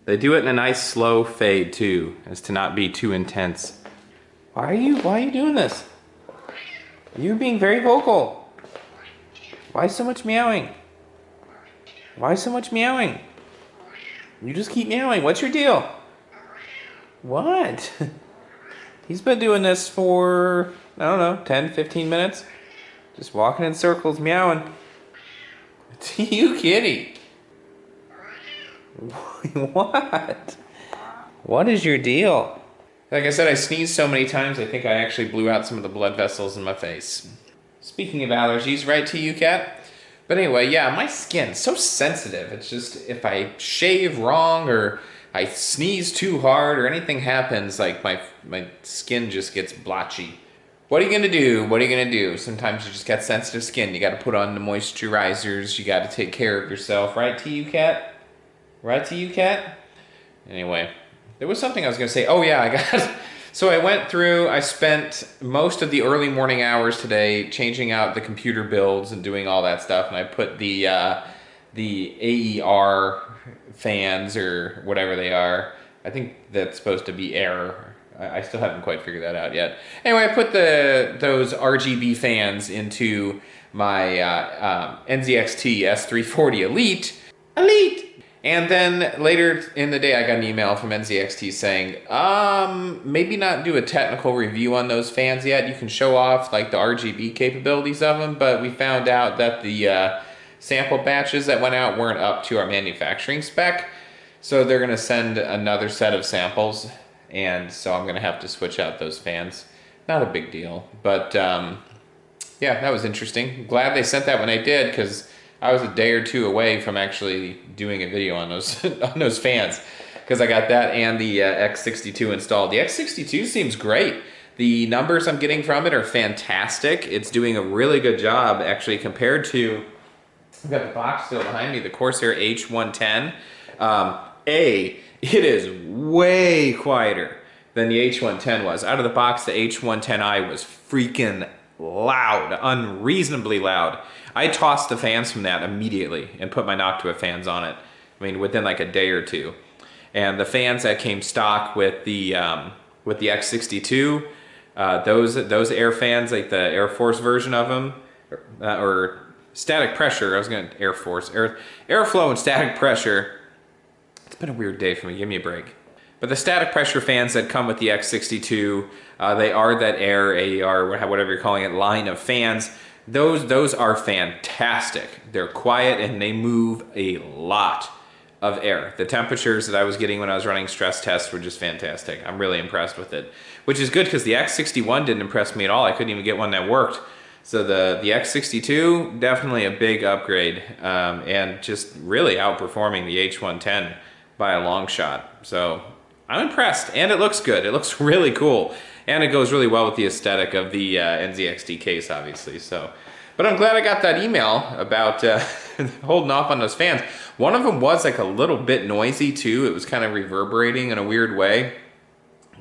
They do it in a nice slow fade too, as to not be too intense. Why are you doing this? You're being very vocal. Why so much meowing? Why so much meowing? You just keep meowing. What's your deal? What? He's been doing this for, I don't know, 10, 15 minutes. Just walking in circles, meowing. It's you, kitty. What? What is your deal? Like I said, I sneezed so many times, I think I actually blew out some of the blood vessels in my face. Speaking of allergies, right, TUCat? But anyway, yeah, my skin's so sensitive. It's just, if I shave wrong or I sneeze too hard or anything happens, like my skin just gets blotchy. What are you gonna do? What are you gonna do? Sometimes you just got sensitive skin. You gotta put on the moisturizers. You gotta take care of yourself. Right, TUCat? Right, TUCat? Anyway, there was something I was gonna say. Oh yeah, I got... So I went through, I spent most of the early morning hours today changing out the computer builds and doing all that stuff. And I put the AER fans or whatever they are. I think that's supposed to be air. I still haven't quite figured that out yet. Anyway, I put those RGB fans into my NZXT S340 Elite. And then later in the day, I got an email from NZXT saying, maybe not do a technical review on those fans yet. You can show off like the RGB capabilities of them, but we found out that the sample batches that went out weren't up to our manufacturing spec. So they're gonna send another set of samples. And so I'm gonna have to switch out those fans. Not a big deal, but yeah, that was interesting. Glad they sent that when they did, because I was a day or two away from actually doing a video on those on those fans, because I got that and the X62 installed. The X62 seems great. The numbers I'm getting from it are fantastic. It's doing a really good job actually compared to, I've got the box still behind me, the Corsair H110. It is way quieter than the H110 was. Out of the box, the H110i was freaking loud, unreasonably loud. I tossed the fans from that immediately and put my Noctua fans on it. I mean, within like a day or two. And the fans that came stock with the X62, those air fans, like the Air Force version of them, or static pressure. I was gonna Air Force, airflow and static pressure. It's been a weird day for me. Give me a break. But the static pressure fans that come with the X62, they are that AER, whatever you're calling it, line of fans. Those are fantastic. They're quiet and they move a lot of air. The temperatures that I was getting when I was running stress tests were just fantastic. I'm really impressed with it, which is good because the X61 didn't impress me at all. I couldn't even get one that worked. So the X62, definitely a big upgrade, and just really outperforming the H110 by a long shot. So I'm impressed, and it looks good. It looks really cool. And it goes really well with the aesthetic of the NZXT case, obviously. So, but I'm glad I got that email about holding off on those fans. One of them was like a little bit noisy too. It was kind of reverberating in a weird way.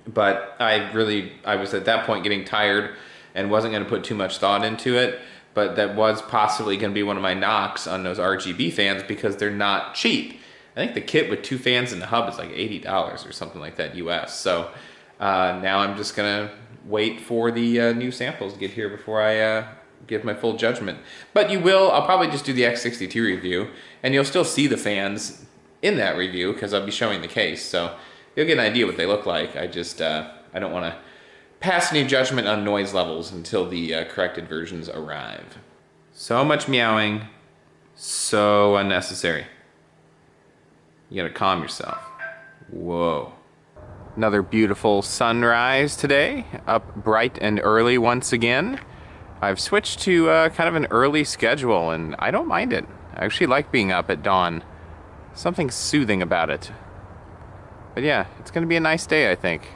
But I was at that point getting tired and wasn't going to put too much thought into it. But that was possibly going to be one of my knocks on those RGB fans because they're not cheap. I think the kit with 2 fans and the hub is like $80 or something like that US. So now I'm just gonna wait for the new samples to get here before I give my full judgment. But I'll probably just do the X62 review, and you'll still see the fans in that review because I'll be showing the case. So you'll get an idea what they look like. I just, I don't wanna pass any judgment on noise levels until the corrected versions arrive. So much meowing, so unnecessary. You gotta calm yourself. Whoa. Another beautiful sunrise today, up bright and early once again. I've switched to kind of an early schedule and I don't mind it. I actually like being up at dawn. Something soothing about it. But yeah, it's gonna be a nice day, I think.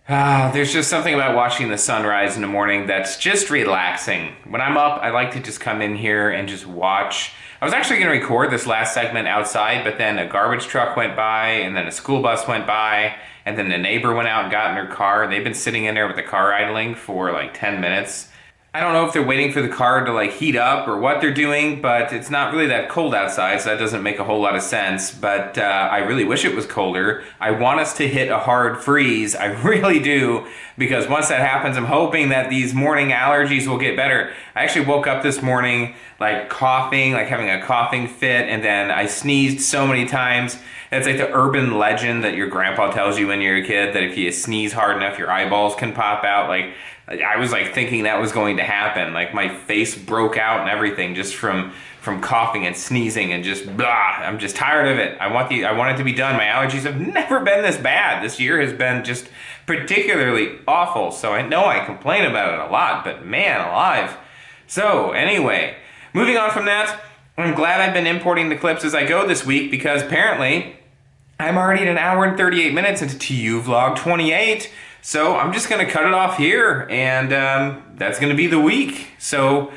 There's just something about watching the sunrise in the morning that's just relaxing. When I'm up, I like to just come in here and just watch. I was actually gonna record this last segment outside, but then a garbage truck went by, and then a school bus went by, and then the neighbor went out and got in her car. They've been sitting in there with the car idling for like 10 minutes. I don't know if they're waiting for the car to like heat up or what they're doing, but it's not really that cold outside, so that doesn't make a whole lot of sense. But I really wish it was colder. I want us to hit a hard freeze. I really do, because once that happens, I'm hoping that these morning allergies will get better. I actually woke up this morning like coughing, like having a coughing fit, and then I sneezed so many times It's like the urban legend that your grandpa tells you when you're a kid, that if you sneeze hard enough, your eyeballs can pop out. Like, I was like thinking that was going to happen. Like my face broke out and everything just from coughing and sneezing and just blah. I'm just tired of it. I want it to be done. My allergies have never been this bad. This year has been just particularly awful. So I know I complain about it a lot, but man alive. So anyway, moving on from that, I'm glad I've been importing the clips as I go this week, because apparently I'm already at an hour and 38 minutes into TUVlog 28. So I'm just going to cut it off here, and that's going to be the week. So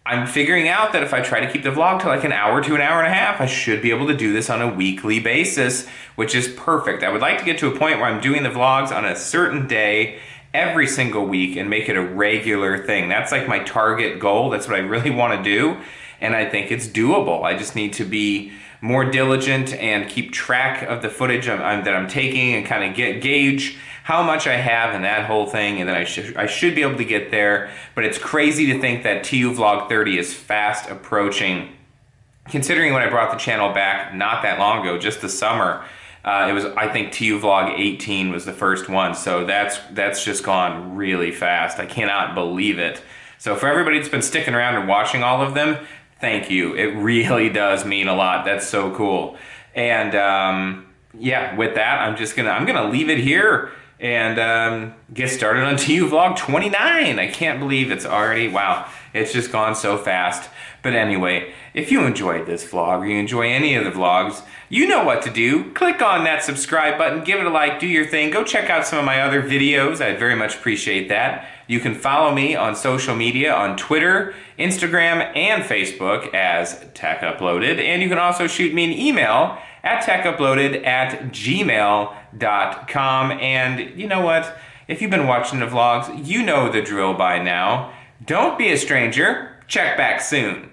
I'm figuring out that if I try to keep the vlog to like an hour to an hour and a half, I should be able to do this on a weekly basis, which is perfect. I would like to get to a point where I'm doing the vlogs on a certain day every single week and make it a regular thing. That's like my target goal. That's what I really want to do, and I think it's doable. I just need to be more diligent and keep track of the footage that I'm taking, and kind of gauge how much I have in that whole thing, and then I should be able to get there. But it's crazy to think that TUVlog 30 is fast approaching, considering when I brought the channel back not that long ago, just the summer. It was, I think, TUVlog 18 was the first one, so that's just gone really fast. I cannot believe it. So for everybody that's been sticking around and watching all of them, thank you. It really does mean a lot. That's so cool. And yeah, with that, I'm gonna leave it here and get started on TUVlog 29. I can't believe it's already, wow, it's just gone so fast. But anyway, if you enjoyed this vlog, or you enjoy any of the vlogs, you know what to do. Click on that subscribe button, give it a like, do your thing. Go check out some of my other videos. I'd very much appreciate that. You can follow me on social media on Twitter, Instagram, and Facebook as TechUploaded. And you can also shoot me an email at techuploaded@gmail.com. And you know what? If you've been watching the vlogs, you know the drill by now. Don't be a stranger. Check back soon.